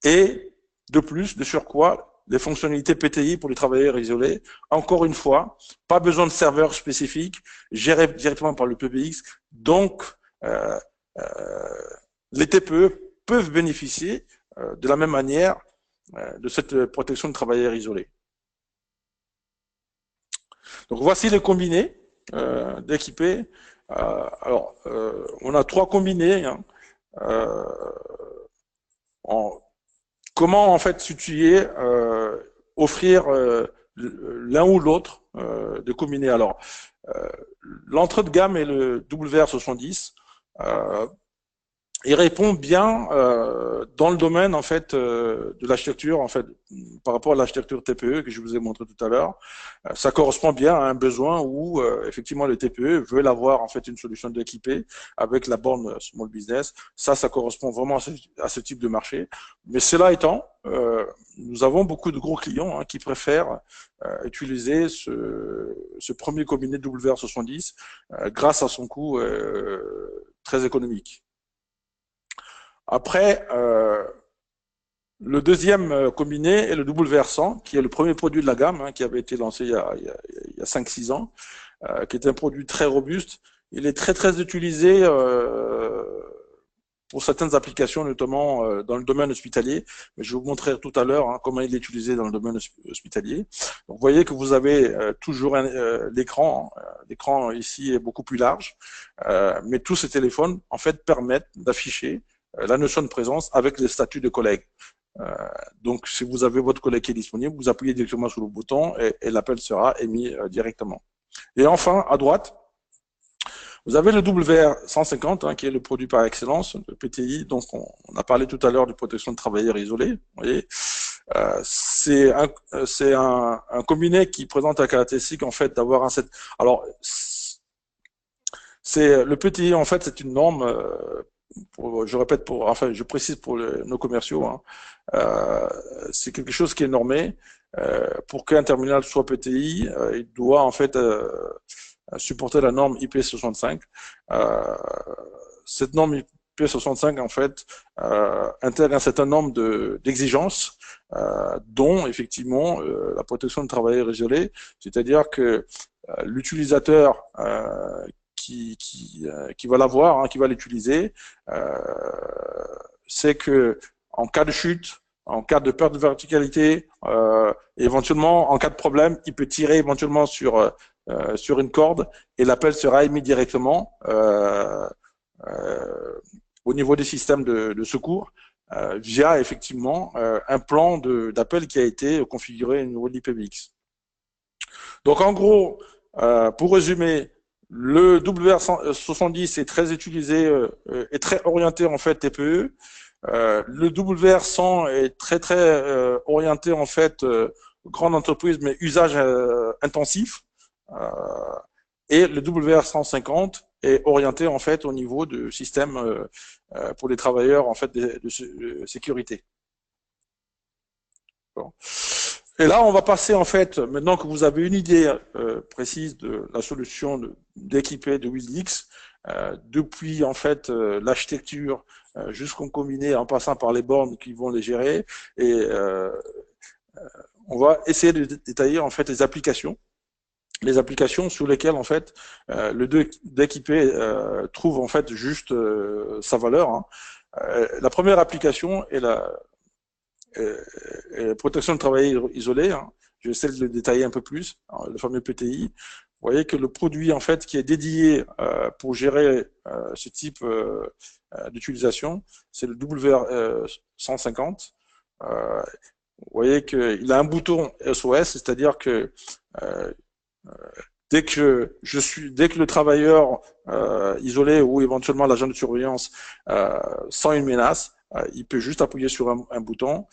Et de plus, de surcroît, les fonctionnalités PTI pour les travailleurs isolés. Encore une fois, pas besoin de serveur spécifique, géré directement par le PBX. Donc, les TPE peuvent bénéficier de la même manière de cette protection de travailleurs isolés. Donc voici les combinés d'équipés. Alors, on a 3 combinés. Hein, comment en fait situer, offrir l'un ou l'autre de combinés. Alors, l'entrée de gamme est le WR70. Il répond bien dans le domaine en fait de l'architecture en fait par rapport à l'architecture TPE que je vous ai montré tout à l'heure. Ça correspond bien à un besoin où effectivement le TPE veut avoir en fait une solution d'équipé avec la borne Small Business. Ça correspond vraiment à ce type de marché. Mais cela étant, nous avons beaucoup de gros clients qui préfèrent utiliser ce premier combiné WR70 grâce à son coût très économique. Après, le deuxième combiné est le WR100, qui est le premier produit de la gamme, qui avait été lancé il y a 5-6 ans, qui est un produit très robuste. Il est très utilisé pour certaines applications, notamment dans le domaine hospitalier. Mais je vais vous montrer tout à l'heure comment il est utilisé dans le domaine hospitalier. Donc, vous voyez que vous avez toujours l'écran. L'écran ici est beaucoup plus large, mais tous ces téléphones en fait permettent d'afficher la notion de présence avec les statuts de collègue. Donc, si vous avez votre collègue qui est disponible, vous appuyez directement sur le bouton et l'appel sera émis directement. Et enfin, à droite, vous avez le WR150 qui est le produit par excellence, le PTI. Donc, on a parlé tout à l'heure de protection de travailleurs isolés. Vous voyez, c'est un combiné qui présente la caractéristique en fait d'avoir un set. Alors, le PTI en fait, c'est une norme. Je précise pour nos commerciaux, c'est quelque chose qui est normé. Pour qu'un terminal soit PTI, il doit en fait supporter la norme IP65. Cette norme IP65 en fait intègre un certain nombre d'exigences, dont effectivement la protection de travailleurs isolés, c'est-à-dire que l'utilisateur qui va l'avoir, qui va l'utiliser, c'est que en cas de chute, en cas de perte de verticalité, éventuellement en cas de problème, il peut tirer éventuellement sur une corde et l'appel sera émis directement au niveau des systèmes de secours via effectivement un plan d'appel qui a été configuré au niveau de l'IPVX. Donc en gros, pour résumer, le WR70 est très utilisé et très orienté en fait TPE. Le WR100 est très orienté en fait grande entreprise mais usage intensif. Et le WR150 est orienté en fait au niveau de système pour les travailleurs en fait de sécurité. Bon. Et là, on va passer en fait, maintenant que vous avez une idée précise de la solution d'équiper de WizLeaks, depuis en fait l'architecture jusqu'au combiné en passant par les bornes qui vont les gérer, et on va essayer de détailler en fait les applications sur lesquelles en fait le d'équiper trouve en fait juste sa valeur. La première application est la protection de travailleurs isolés. Je vais essayer de le détailler un peu plus, le fameux PTI. Vous voyez que le produit en fait qui est dédié pour gérer ce type d'utilisation, c'est le WR150. Vous voyez qu'il a un bouton SOS, c'est-à-dire que dès que le travailleur isolé ou éventuellement l'agent de surveillance sent une menace, il peut juste appuyer sur un bouton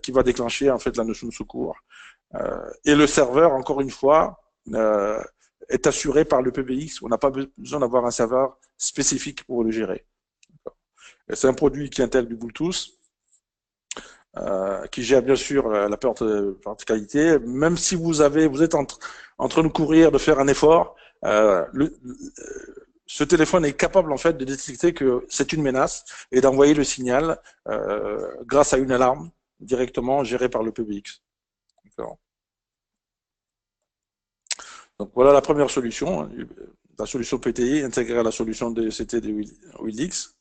qui va déclencher en fait la notion de secours. Et le serveur, encore une fois, est assuré par le PBX. On n'a pas besoin d'avoir un serveur spécifique pour le gérer. C'est un produit qui intègre du Bluetooth, qui gère bien sûr la perte de verticalité. Même si vous êtes en train de courir, de faire un effort, ce téléphone est capable en fait de détecter que c'est une menace et d'envoyer le signal grâce à une alarme directement gérée par le PBX. Donc voilà la première solution. la solution PTI intégrée à la solution DECT de WillX.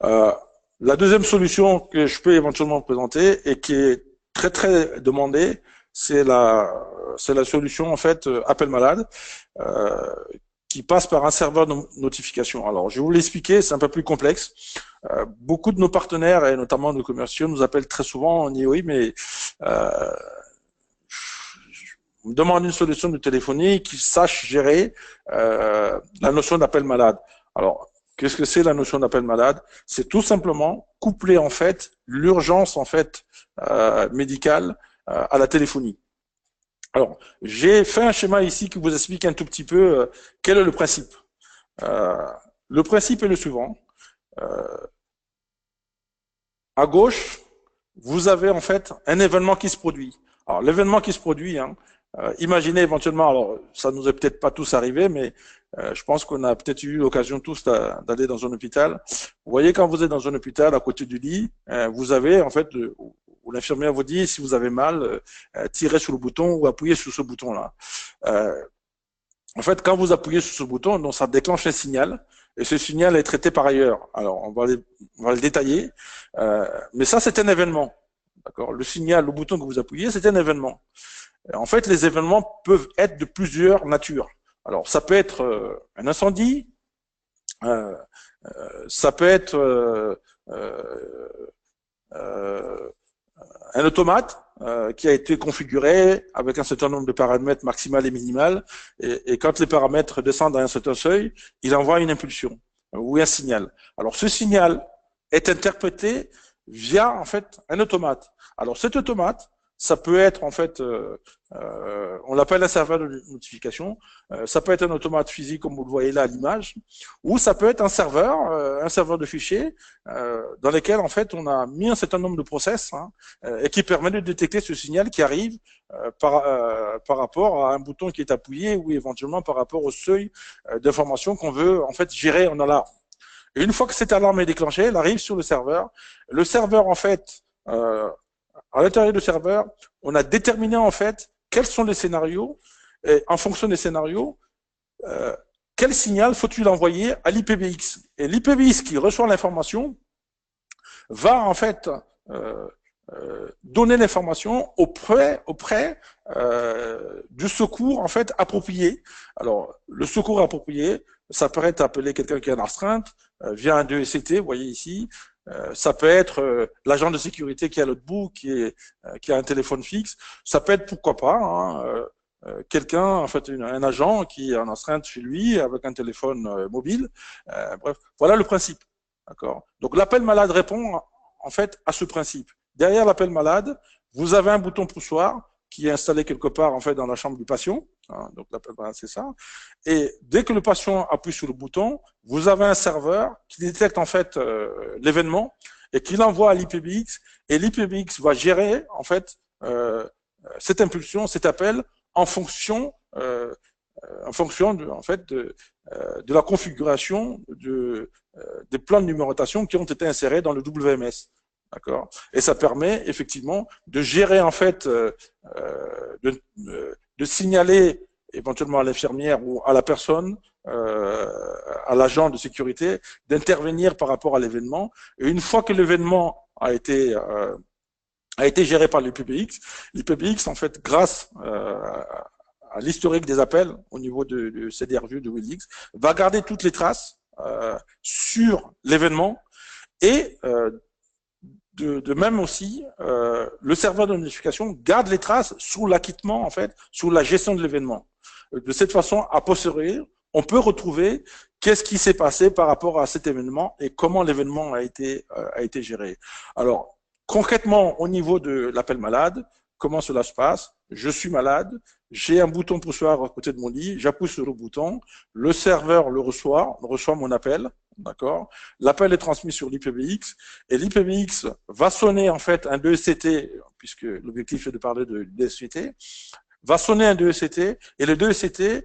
La deuxième solution que je peux éventuellement présenter et qui est très demandée, c'est la solution en fait appel malade qui passe par un serveur de notification. Alors, je vais vous l'expliquer, c'est un peu plus complexe. Beaucoup de nos partenaires et notamment nos commerciaux nous appellent très souvent, on dit oui, mais on me demande une solution de téléphonie qui sache gérer la notion d'appel malade. Alors, qu'est-ce que c'est la notion d'appel malade? C'est tout simplement coupler en fait l'urgence en fait médicale à la téléphonie. Alors, j'ai fait un schéma ici qui vous explique un tout petit peu quel est le principe. Le principe est le suivant. À gauche, vous avez en fait un événement qui se produit. Alors, l'événement qui se produit, imaginez éventuellement, alors ça nous est peut-être pas tous arrivé, mais je pense qu'on a peut-être eu l'occasion tous d'aller dans un hôpital. Vous voyez, quand vous êtes dans un hôpital à côté du lit, vous avez en fait, où l'infirmière vous dit si vous avez mal, tirez sur le bouton ou appuyez sur ce bouton-là. En fait, quand vous appuyez sur ce bouton, donc ça déclenche un signal, et ce signal est traité par ailleurs. Alors, on va le détailler, mais ça, c'est un événement. D'accord. Le signal, le bouton que vous appuyez, c'est un événement. En fait, les événements peuvent être de plusieurs natures. Alors, ça peut être un incendie, ça peut être un automate qui a été configuré avec un certain nombre de paramètres maximal et minimal, et quand les paramètres descendent à un certain seuil, il envoie une impulsion ou un signal. Alors, ce signal est interprété via en fait un automate. Alors, cet automate, ça peut être en fait, on l'appelle un serveur de notification, ça peut être un automate physique comme vous le voyez là à l'image, ou ça peut être un serveur de fichiers dans lequel en fait on a mis un certain nombre de process et qui permet de détecter ce signal qui arrive par rapport à un bouton qui est appuyé ou éventuellement par rapport au seuil d'information qu'on veut en fait gérer en alarme. Et une fois que cette alarme est déclenchée, elle arrive sur le serveur. Le serveur en fait à l'intérieur du serveur, on a déterminé en fait quels sont les scénarios et en fonction des scénarios, quel signal faut-il envoyer à l'IPBX. Et l'IPBX qui reçoit l'information va en fait donner l'information auprès du secours en fait approprié. Alors le secours approprié, ça peut être appeler quelqu'un qui est en astreinte via un DECT, vous voyez ici. Ça peut être l'agent de sécurité qui est à l'autre bout, qui a un téléphone fixe. Ça peut être, pourquoi pas, quelqu'un, en fait, un agent qui est en astreinte chez lui avec un téléphone mobile. Bref, voilà le principe. D'accord. Donc l'appel malade répond en fait à ce principe. Derrière l'appel malade, vous avez un bouton poussoir qui est installé quelque part en fait dans la chambre du patient. Donc l'appel malade, c'est ça. Et dès que le patient appuie sur le bouton, vous avez un serveur qui détecte en fait l'événement et qui l'envoie à l'IPBX, et l'IPBX va gérer en fait cette impulsion, cet appel en fonction de la configuration des plans de numérotation qui ont été insérés dans le WMS. D'accord. Et ça permet effectivement de gérer en fait, de signaler éventuellement à l'infirmière ou à la personne, à l'agent de sécurité, d'intervenir par rapport à l'événement. Et une fois que l'événement a été géré par l'IPBX en fait, grâce à l'historique des appels au niveau de CDRView de WillX, va garder toutes les traces sur l'événement et de même aussi, le serveur de notification garde les traces sur l'acquittement, en fait, sur la gestion de l'événement. De cette façon, a posteriori, on peut retrouver qu'est-ce qui s'est passé par rapport à cet événement et comment l'événement a été géré. Alors, concrètement, au niveau de l'appel malade, comment cela se passe? Je suis malade, j'ai un bouton poussoir à côté de mon lit, j'appuie sur le bouton, le serveur le reçoit mon appel, d'accord. L'appel est transmis sur l'IPBX et l'IPBX va sonner en fait un DECT, puisque l'objectif est de parler de DECT, va sonner un DECT et le DECT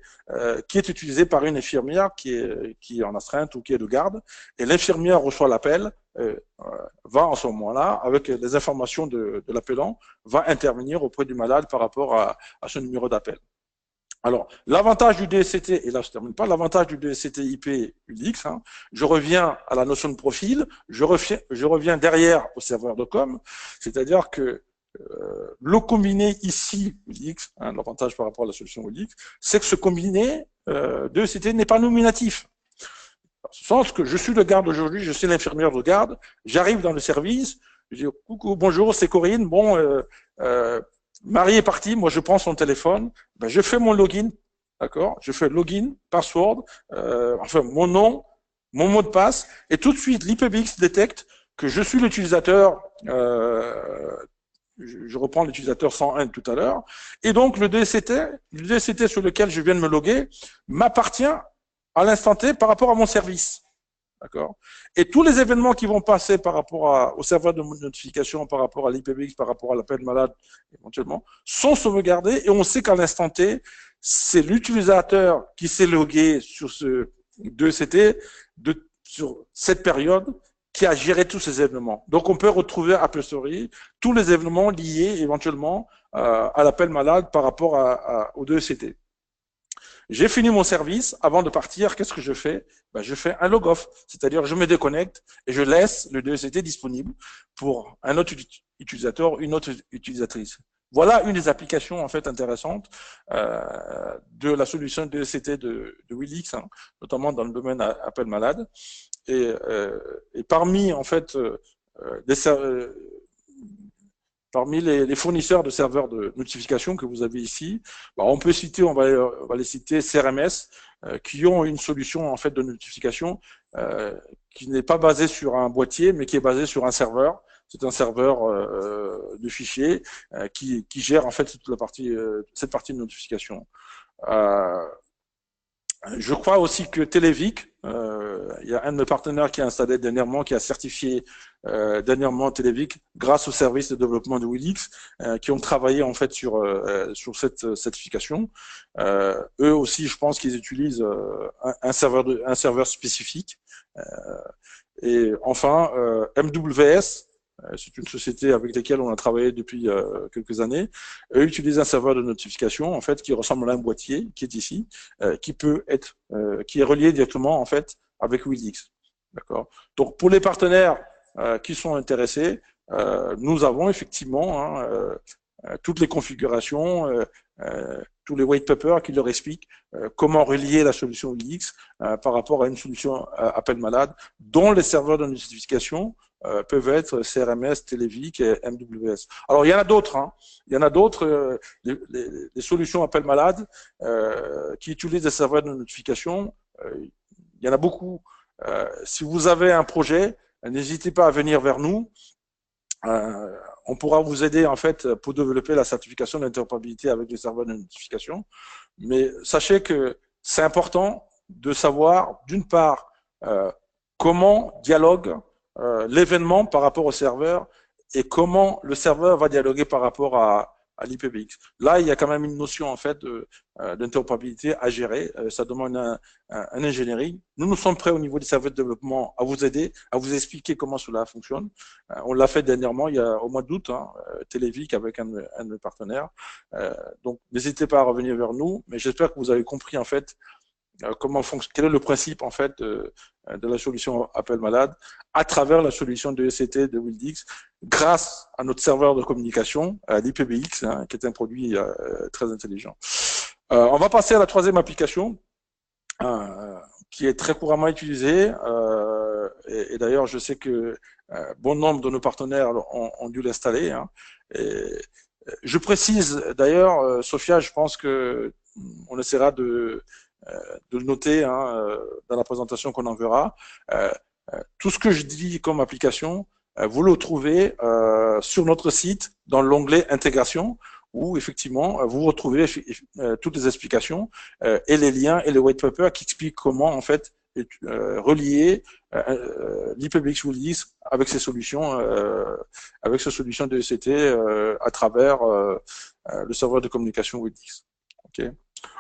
qui est utilisé par une infirmière qui est en astreinte ou qui est de garde, et l'infirmière reçoit l'appel, va en ce moment-là, avec les informations de l'appelant, va intervenir auprès du malade par rapport à ce numéro d'appel. Alors, l'avantage du DSCT, et là je ne termine pas, l'avantage du DSCT IP UDX, hein, je reviens à la notion de profil, je reviens derrière au serveur de com, c'est-à-dire que le combiné ici, UDX, hein, l'avantage par rapport à la solution UDX, c'est que ce combiné DSCT n'est pas nominatif. Dans ce sens que je suis le garde aujourd'hui, je suis l'infirmière de garde, j'arrive dans le service, je dis coucou, bonjour, c'est Corinne, bon, Marie est partie, moi je prends son téléphone, ben, je fais mon login, d'accord, je fais login, password, enfin mon nom, mon mot de passe, et tout de suite l'IPBX détecte que je suis l'utilisateur, je reprends l'utilisateur 101 tout à l'heure, et donc le DCT sur lequel je viens de me loguer m'appartient à l'instant T par rapport à mon service. D'accord. Et tous les événements qui vont passer par rapport au serveur de notification, par rapport à l'IPBX, par rapport à l'appel malade, éventuellement, sont sauvegardés et on sait qu'à l'instant T, c'est l'utilisateur qui s'est logué sur ce 2CT sur cette période qui a géré tous ces événements. Donc on peut retrouver a posteriori tous les événements liés éventuellement à l'appel malade par rapport au 2CT. J'ai fini mon service, avant de partir, qu'est-ce que je fais? Ben, je fais un log-off, c'est-à-dire je me déconnecte et je laisse le DECT disponible pour un autre utilisateur, une autre utilisatrice. Voilà une des applications en fait intéressantes de la solution DECT de Willix, hein, notamment dans le domaine appel malade. Et parmi en fait parmi les fournisseurs de serveurs de notification que vous avez ici, on peut citer, on va les citer CRMS, qui ont une solution en fait de notification qui n'est pas basée sur un boîtier, mais qui est basée sur un serveur. C'est un serveur de fichiers qui gère en fait toute la partie, cette partie de notification. Je crois aussi que Televic, il y a un de mes partenaires qui a installé dernièrement, qui a certifié dernièrement Televic grâce au service de développement de Willix, qui ont travaillé en fait sur cette certification. Eux aussi, je pense qu'ils utilisent un serveur spécifique. Et enfin, MWS. C'est une société avec laquelle on a travaillé depuis quelques années. Eux utilisent un serveur de notification en fait qui ressemble à un boîtier qui est ici, qui est relié directement en fait avec Willix. D'accord. Donc pour les partenaires qui sont intéressés, nous avons effectivement toutes les configurations, tous les white papers qui leur expliquent comment relier la solution Willix par rapport à une solution appel malade, dont les serveurs de notification peuvent être CRMS, Televic et MWS. Alors il y en a d'autres, hein. Il y en a d'autres, les solutions appel malade qui utilisent des serveurs de notification. Il y en a beaucoup. Si vous avez un projet, n'hésitez pas à venir vers nous. On pourra vous aider en fait pour développer la certification d'interopérabilité avec les serveurs de notification. Mais sachez que c'est important de savoir, d'une part, comment dialogue l'événement par rapport au serveur et comment le serveur va dialoguer par rapport à l'IPBX. Là, il y a quand même une notion en fait d'interopérabilité à gérer. Ça demande un ingénierie. Nous sommes prêts au niveau des serveurs de développement à vous aider, à vous expliquer comment cela fonctionne. On l'a fait dernièrement, il y a au mois d'août, hein, Televic avec un de mes partenaires. Donc, n'hésitez pas à revenir vers nous. Mais j'espère que vous avez compris en fait comment fonctionne, quel est le principe en fait de la solution appel malade à travers la solution de ECT de Willix grâce à notre serveur de communication, l'IPBX, hein, qui est un produit très intelligent. On va passer à la troisième application qui est très couramment utilisée et d'ailleurs je sais que bon nombre de nos partenaires ont dû l'installer. Hein, je précise d'ailleurs, Sophia, je pense que on essaiera de le noter hein, dans la présentation qu'on enverra. Tout ce que je dis comme application, vous le trouvez sur notre site dans l'onglet intégration où effectivement vous retrouvez toutes les explications et les liens et les white papers qui expliquent comment en fait relier l'IPBX Willix avec ces solutions de ECT à travers le serveur de communication Willix. Okay.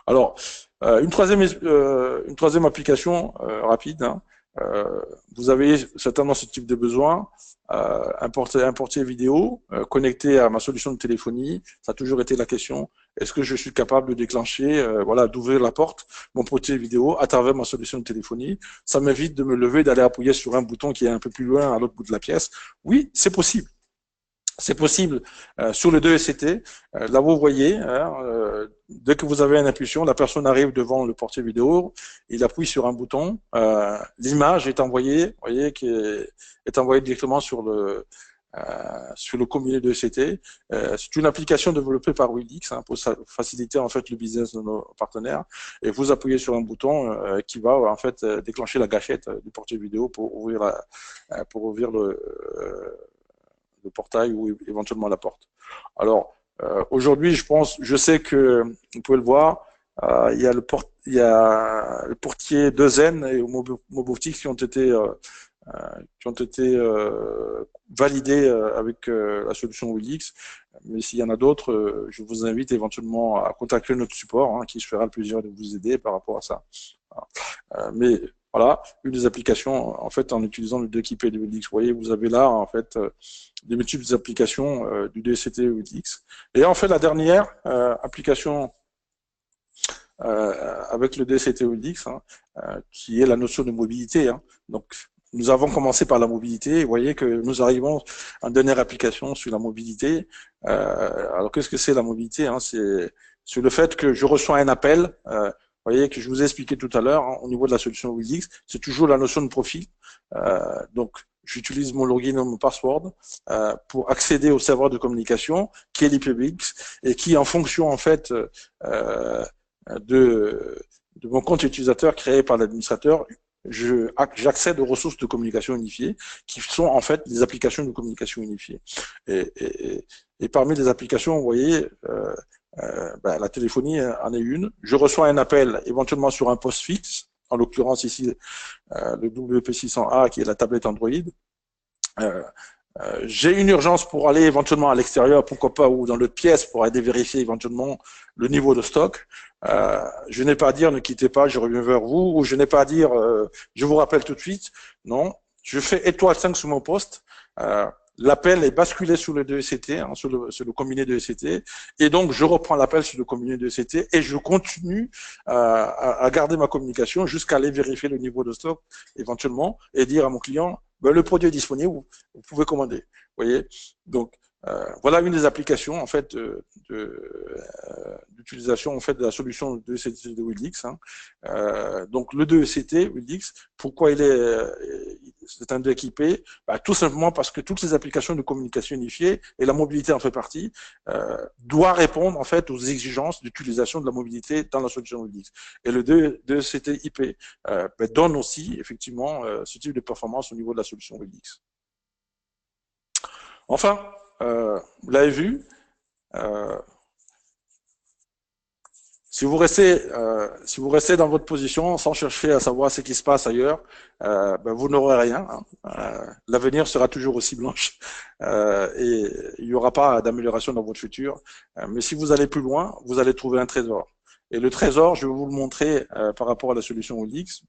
Alors, une troisième application rapide, hein, vous avez certainement ce type de besoin. Un portier vidéo connecté à ma solution de téléphonie, ça a toujours été la question. Est-ce que je suis capable de déclencher, voilà, d'ouvrir la porte, mon portier vidéo à travers ma solution de téléphonie? Ça m'évite de me lever, d'aller appuyer sur un bouton qui est un peu plus loin à l'autre bout de la pièce. Oui, c'est possible. C'est possible sur le 2SCT. Là, vous voyez, dès que vous avez une impulsion, la personne arrive devant le portier vidéo, il appuie sur un bouton, l'image est envoyée, vous voyez, qui est envoyée directement sur le combiné 2SCT. C'est une application développée par Willix pour faciliter en fait le business de nos partenaires. Et vous appuyez sur un bouton qui va en fait déclencher la gâchette du portier vidéo pour ouvrir le portail ou éventuellement la porte. Alors, aujourd'hui, je sais que, vous pouvez le voir, il y a le portier 2N et Moboptix qui ont été validés avec la solution Willix. Mais s'il y en a d'autres, je vous invite éventuellement à contacter notre support, qui se fera le plaisir de vous aider par rapport à ça. Mais voilà, une des applications, en fait, en utilisant le DKIP de Willix. Vous voyez, vous avez là, en fait, des multiples applications du DCT Willix. Et en fait, la dernière application avec le DCT Willix, qui est la notion de mobilité. Donc, nous avons commencé par la mobilité. Vous voyez que nous arrivons à une dernière application sur la mobilité. Alors, qu'est-ce que c'est la mobilité? C'est sur le fait que je reçois un appel. Vous voyez que je vous ai expliqué tout à l'heure au niveau de la solution Willix, c'est toujours la notion de profil. Donc, j'utilise mon login et mon password pour accéder au serveur de communication qui est l'IPBX et qui, en fonction en fait de mon compte utilisateur créé par l'administrateur, j'accède aux ressources de communication unifiées qui sont en fait des applications de communication unifiées. Et parmi les applications, vous voyez, la téléphonie en est une. Je reçois un appel éventuellement sur un poste fixe, en l'occurrence ici le WP600A qui est la tablette Android. J'ai une urgence pour aller éventuellement à l'extérieur, pourquoi pas, ou dans l'autre pièce pour aller vérifier éventuellement le niveau de stock. Je n'ai pas à dire ne quittez pas, je reviens vers vous, ou je n'ai pas à dire je vous rappelle tout de suite. Non, je fais étoile 5 sur mon poste. L'appel est basculé sur le 2SCT, sur le combiné 2SCT, et donc je reprends l'appel sur le combiné 2SCT et je continue à garder ma communication jusqu'à aller vérifier le niveau de stock éventuellement et dire à mon client le produit est disponible, vous pouvez commander. Vous voyez, donc voilà une des applications en fait d'utilisation en fait de la solution 2SCT de Willix. Donc le 2SCT Willix, pourquoi c'est un équipé, tout simplement parce que toutes ces applications de communication unifiée, et la mobilité en fait partie, doit répondre en fait aux exigences d'utilisation de la mobilité dans la solution Willix. Et le 2SCT IP donne aussi effectivement ce type de performance au niveau de la solution Willix. Enfin, vous l'avez vu, si vous restez dans votre position sans chercher à savoir ce qui se passe ailleurs, vous n'aurez rien. L'avenir sera toujours aussi blanche et il n'y aura pas d'amélioration dans votre futur. Mais si vous allez plus loin, vous allez trouver un trésor. Et le trésor, je vais vous le montrer par rapport à la solution Willix.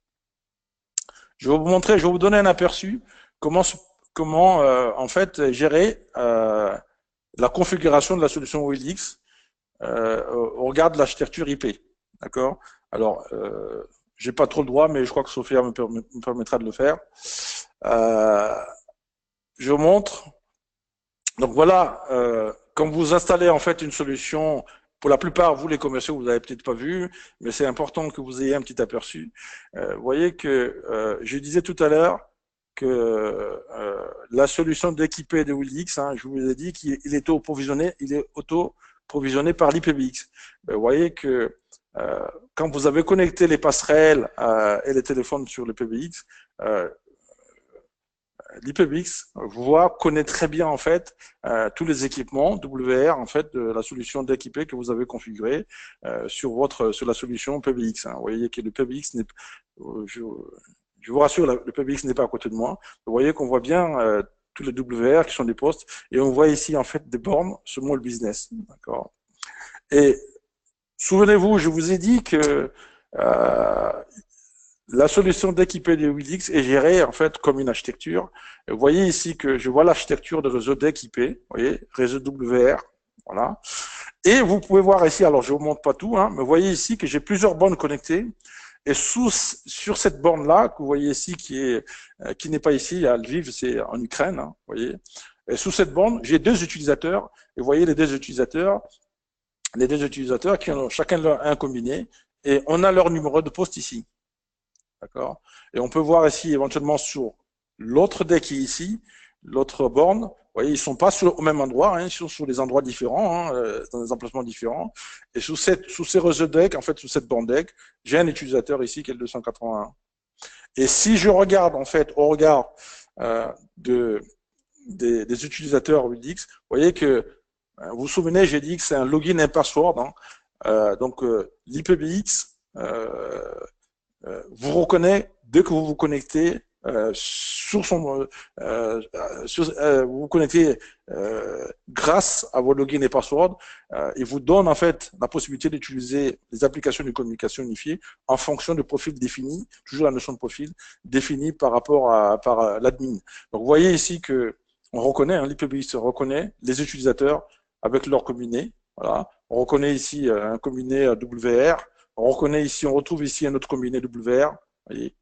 Je vais vous donner un aperçu comment en fait gérer la configuration de la solution Willix au regard de l'architecture IP. D'accord? Alors, j'ai pas trop le droit, mais je crois que Sophia me permettra de le faire. Je vous montre. Donc voilà, quand vous installez en fait une solution, pour la plupart, vous les commerciaux, vous n'avez peut-être pas vu, mais c'est important que vous ayez un petit aperçu. Vous voyez que je disais tout à l'heure que la solution d'équipé de Willix, je vous ai dit qu'il est auto-provisionné par l'IPBX. Vous voyez que quand vous avez connecté les passerelles et les téléphones sur l'IPBX, l'IPBX connaît très bien en fait tous les équipements WR en fait de la solution d'équipé que vous avez configuré sur la solution PBX. Vous voyez que le PBX n'est je vous rassure, le PBX n'est pas à côté de moi. Vous voyez qu'on voit bien tous les WR qui sont des postes et on voit ici en fait des bornes small business. D'accord. Et souvenez-vous, je vous ai dit que la solution d'équiper des WILDX est gérée en fait comme une architecture. Vous voyez ici que je vois l'architecture de réseau d'équipé, vous voyez, réseau WR, voilà. Et vous pouvez voir ici, alors je ne vous montre pas tout, hein, mais vous voyez ici que j'ai plusieurs bornes connectées. Et sur cette borne-là, que vous voyez ici, qui n'est pas ici, à Lviv, c'est en Ukraine, hein, vous voyez. Et sous cette borne, j'ai deux utilisateurs. Et vous voyez les deux utilisateurs qui ont chacun un combiné. Et on a leur numéro de poste ici. D'accord. Et on peut voir ici éventuellement sur l'autre deck qui est ici, l'autre borne. Vous voyez, ils sont pas au même endroit, hein, ils sont sur des endroits différents, hein, dans des emplacements différents. Et sous ces réseaux deck, en fait, sous cette borne deck, j'ai un utilisateur ici qui est le 281. Et si je regarde, en fait, au regard des utilisateurs WILDX, vous voyez que, vous vous souvenez, j'ai dit que c'est un login et un password. Hein. Donc, l'IPBX vous reconnaît dès que vous vous connectez vous vous connectez grâce à vos logins et passwords. Il vous donne en fait la possibilité d'utiliser les applications de communication unifiées en fonction de profils définis, toujours la notion de profil définie par l'admin. Donc vous voyez ici que on reconnaît, hein, l'IPBX reconnaît les utilisateurs avec leur combiné. Voilà. On reconnaît ici un combiné WR. On reconnaît ici, on retrouve ici un autre combiné WR. Voyez.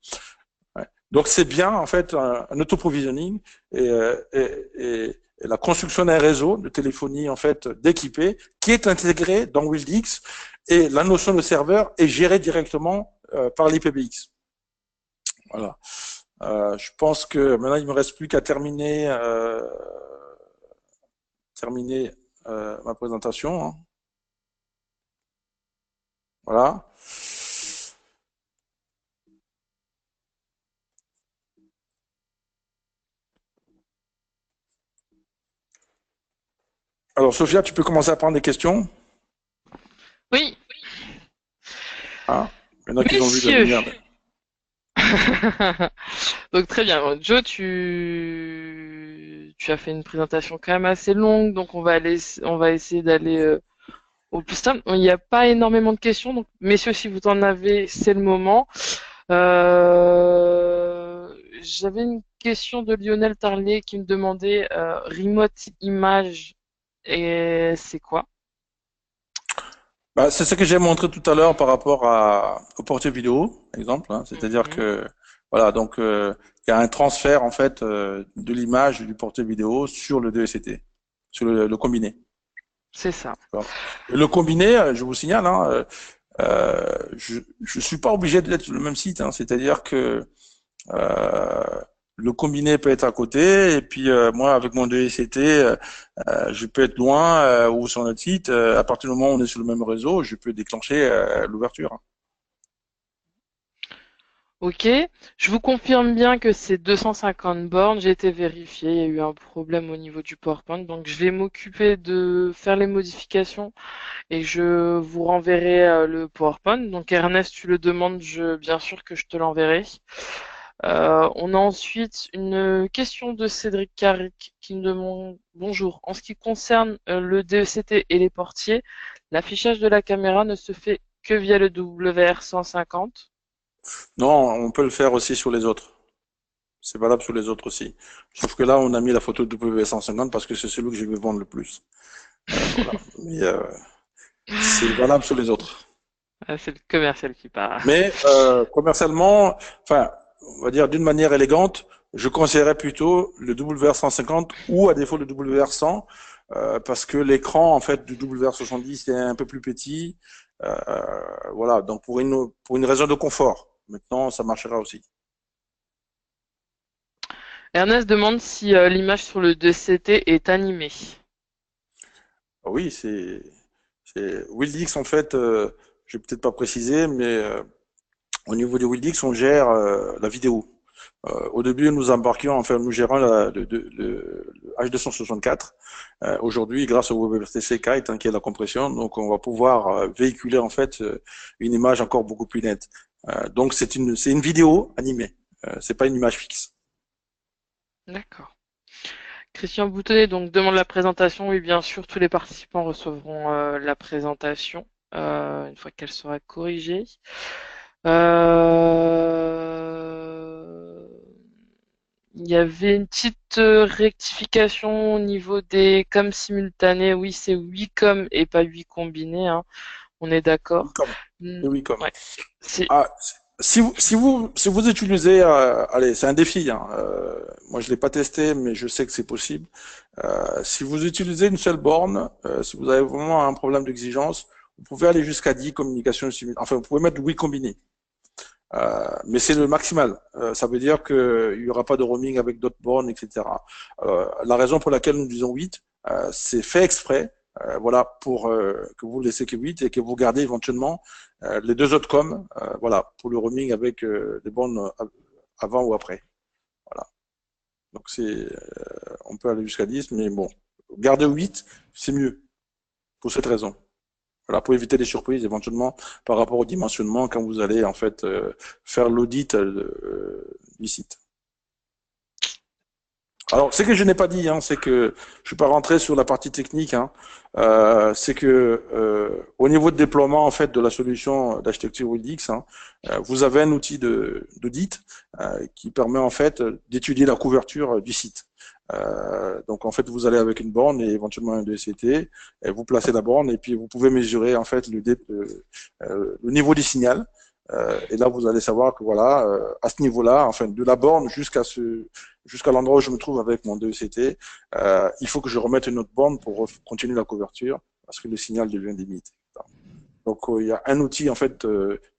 Ouais. Donc c'est bien en fait un auto-provisioning et la construction d'un réseau de téléphonie en fait d'équipé qui est intégré dans WILDX et la notion de serveur est gérée directement par l'IPBX. Voilà. Je pense que maintenant il me reste plus qu'à terminer ma présentation. Hein. Voilà. Alors, Sophia, tu peux commencer à prendre des questions. Oui. Hein, il y en a qui ont vu la lumière. Donc très bien. Joe, tu as fait une présentation quand même assez longue, donc on va essayer d'aller au plus simple. Il n'y a pas énormément de questions, donc messieurs, si vous en avez, c'est le moment. J'avais une question de Lionel Tarlier qui me demandait Remote Image, et c'est quoi? Bah, c'est ce que j'ai montré tout à l'heure par rapport au portier vidéo, par exemple. Hein. C'est-à-dire que voilà, donc il y a un transfert en fait de l'image du portier vidéo sur le DECT, sur le combiné. C'est ça. Et le combiné, je vous signale, hein, je suis pas obligé d'être sur le même site. Hein. C'est-à-dire que le combiné peut être à côté et puis moi avec mon DECT je peux être loin ou sur notre site à partir du moment où on est sur le même réseau je peux déclencher l'ouverture. Ok, je vous confirme bien que c'est 250 bornes, j'ai été vérifié, il y a eu un problème au niveau du PowerPoint, donc je vais m'occuper de faire les modifications et je vous renverrai le PowerPoint. Donc Ernest, tu le demandes, bien sûr que je te l'enverrai. On a ensuite une question de Cédric Carrick qui me demande bonjour. En ce qui concerne le DECT et les portiers, l'affichage de la caméra ne se fait que via le WR150. Non, on peut le faire aussi sur les autres. C'est valable sur les autres aussi. Sauf que là, on a mis la photo W150 parce que c'est celui que je vais vendre le plus. Voilà. Mais c'est valable sur les autres. C'est le commercial qui parle. Mais commercialement, enfin, on va dire d'une manière élégante, je conseillerais plutôt le WR150 ou à défaut le WR100 parce que l'écran en fait du WR70 est un peu plus petit. Voilà, donc pour une raison de confort. Maintenant, ça marchera aussi. Ernest demande si l'image sur le DCT est animée. Oui, c'est WillDX en fait. Je vais peut-être pas préciser, mais au niveau de WillDX, on gère la vidéo. Au début, nous embarquions, enfin, nous gérons le H264. Aujourd'hui, grâce au WebRTC Kite, hein, qui est la compression, donc on va pouvoir véhiculer en fait une image encore beaucoup plus nette. Donc c'est une vidéo animée. C'est pas une image fixe. D'accord. Christian Boutonnet donc demande la présentation. Oui, bien sûr, tous les participants recevront la présentation une fois qu'elle sera corrigée. Il y avait une petite rectification au niveau des coms simultanés. Oui, c'est 8 coms et pas 8 combinés, hein. On est d'accord. Wicom. Hmm, Et Wicom. ouais. C'est Ah, si vous utilisez, allez, c'est un défi, hein, moi je l'ai pas testé, mais je sais que c'est possible. Si vous utilisez une seule borne, si vous avez vraiment un problème d'exigence, vous pouvez aller jusqu'à 10 communications simultanées. Enfin, vous pouvez mettre 8 combinés. Mais c'est le maximal. Ça veut dire qu'il n'y aura pas de roaming avec d'autres bornes, etc. La raison pour laquelle nous disons 8, c'est fait exprès, voilà, pour que vous laissez que 8 et que vous gardez éventuellement les deux autres coms, voilà, pour le roaming avec des bornes avant ou après. Voilà. Donc on peut aller jusqu'à 10, mais bon, garder 8, c'est mieux pour cette raison. Voilà, pour éviter des surprises éventuellement par rapport au dimensionnement quand vous allez en fait faire l'audit du site. Alors, ce que je n'ai pas dit, hein, c'est que je suis pas rentré sur la partie technique. Hein, c'est que au niveau de déploiement en fait de la solution d'architecture WinX, hein, vous avez un outil d'audit qui permet en fait d'étudier la couverture du site. Donc en fait, vous allez avec une borne et éventuellement un DCT, et vous placez la borne et puis vous pouvez mesurer en fait le niveau du signal. Et là, vous allez savoir que voilà, à ce niveau-là, enfin de la borne jusqu'à l'endroit où je me trouve avec mon DECT, il faut que je remette une autre borne pour continuer la couverture parce que le signal devient limite. Donc il y a un outil en fait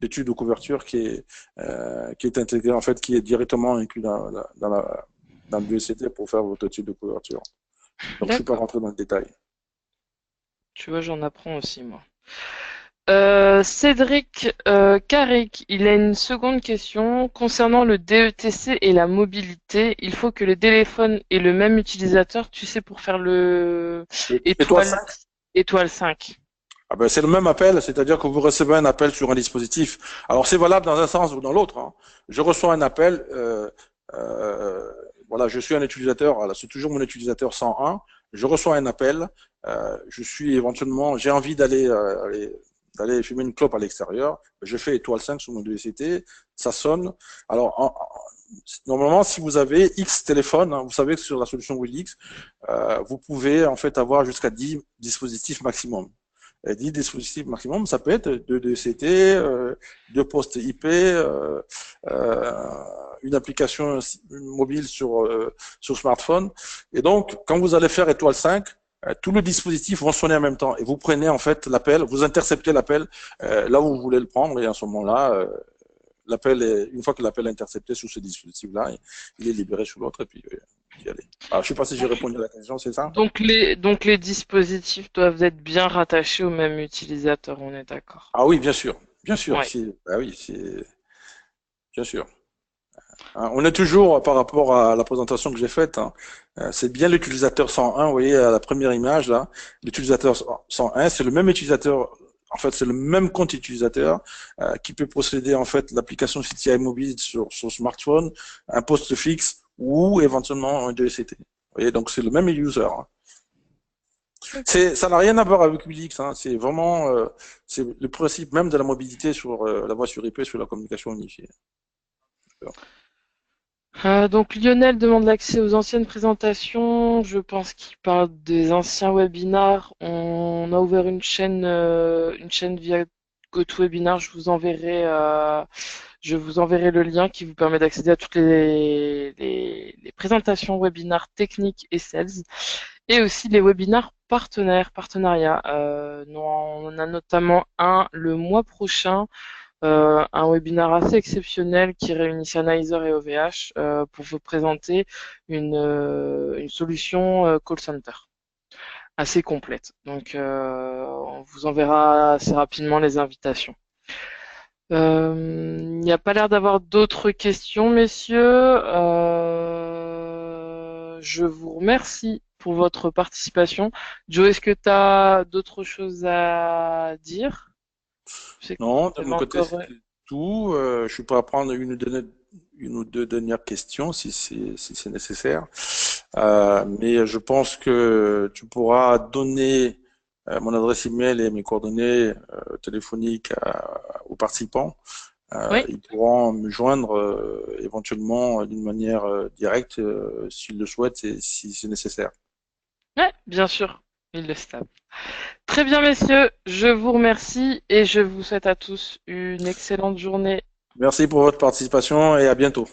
d'étude de couverture qui est intégré en fait, qui est directement inclus dans le DECT pour faire votre étude de couverture. Donc je suis pas d'accord. rentré dans le détail. Tu vois, j'en apprends aussi, moi. Cédric Carrick, il a une seconde question concernant le DETC et la mobilité. Il faut que le téléphone ait le même utilisateur, tu sais, pour faire le Et toi, étoile 5. ah ben, c'est le même appel, c'est-à-dire que vous recevez un appel sur un dispositif. Alors c'est valable dans un sens ou dans l'autre. Hein. Je reçois un appel, voilà, je suis un utilisateur, voilà, c'est toujours mon utilisateur 101. Je reçois un appel, je suis éventuellement, j'ai envie d'aller fumer une clope à l'extérieur. Je fais étoile 5 sur mon DCT, ça sonne. Alors normalement, si vous avez X téléphones, hein, vous savez que sur la solution WinX, vous pouvez en fait avoir jusqu'à 10 dispositifs maximum. 10 dispositifs maximum, ça peut être 2 DCT, 2 postes IP, une application mobile sur smartphone. Et donc, quand vous allez faire étoile 5, tous les dispositifs vont sonner en même temps. Et vous prenez en fait l'appel, vous interceptez l'appel là où vous voulez le prendre. Et à ce moment-là, une fois que l'appel est intercepté sur ce dispositif-là, il est libéré sur l'autre et puis y aller. Alors, je ne sais pas si j'ai répondu à la question, c'est ça? Donc les dispositifs doivent être bien rattachés au même utilisateur, on est d'accord. Ah oui, bien sûr, Ouais. ah oui, c'est bien sûr. Hein, on est toujours par rapport à la présentation que j'ai faite. Hein, c'est bien l'utilisateur 101. Vous voyez à la première image là, l'utilisateur 101, c'est le même utilisateur. En fait, c'est le même compte utilisateur qui peut posséder en fait l'application CTI mobile sur son smartphone, un poste fixe ou éventuellement un DECT. Vous voyez, donc c'est le même user. Hein. Ça n'a rien à voir avec UX. Hein, c'est vraiment c'est le principe même de la mobilité sur la voie sur IP, sur la communication unifiée. Donc Lionel demande l'accès aux anciennes présentations. Je pense qu'il parle des anciens webinars. On a ouvert une chaîne via GoToWebinar. Je vous enverrai le lien qui vous permet d'accéder à toutes les présentations webinars techniques et sales, et aussi les webinars partenariats. On en a notamment un le mois prochain, un webinaire assez exceptionnel qui réunit Sennheiser et OVH pour vous présenter une solution call center assez complète. Donc, on vous enverra assez rapidement les invitations. Il n'y a pas l'air d'avoir d'autres questions, messieurs. Je vous remercie pour votre participation. Joe, est-ce que tu as d'autres choses à dire? Je sais que Non, de vous avez mon côté, encore. c'était tout. Je suis prêt à prendre une ou deux dernières questions si c'est nécessaire. Mais je pense que tu pourras donner mon adresse email et mes coordonnées téléphoniques aux participants. Oui, Ils pourront me joindre éventuellement d'une manière directe s'ils le souhaitent et si c'est nécessaire. ouais, bien sûr, il le savent. Très bien, messieurs, je vous remercie et je vous souhaite à tous une excellente journée. Merci pour votre participation et à bientôt.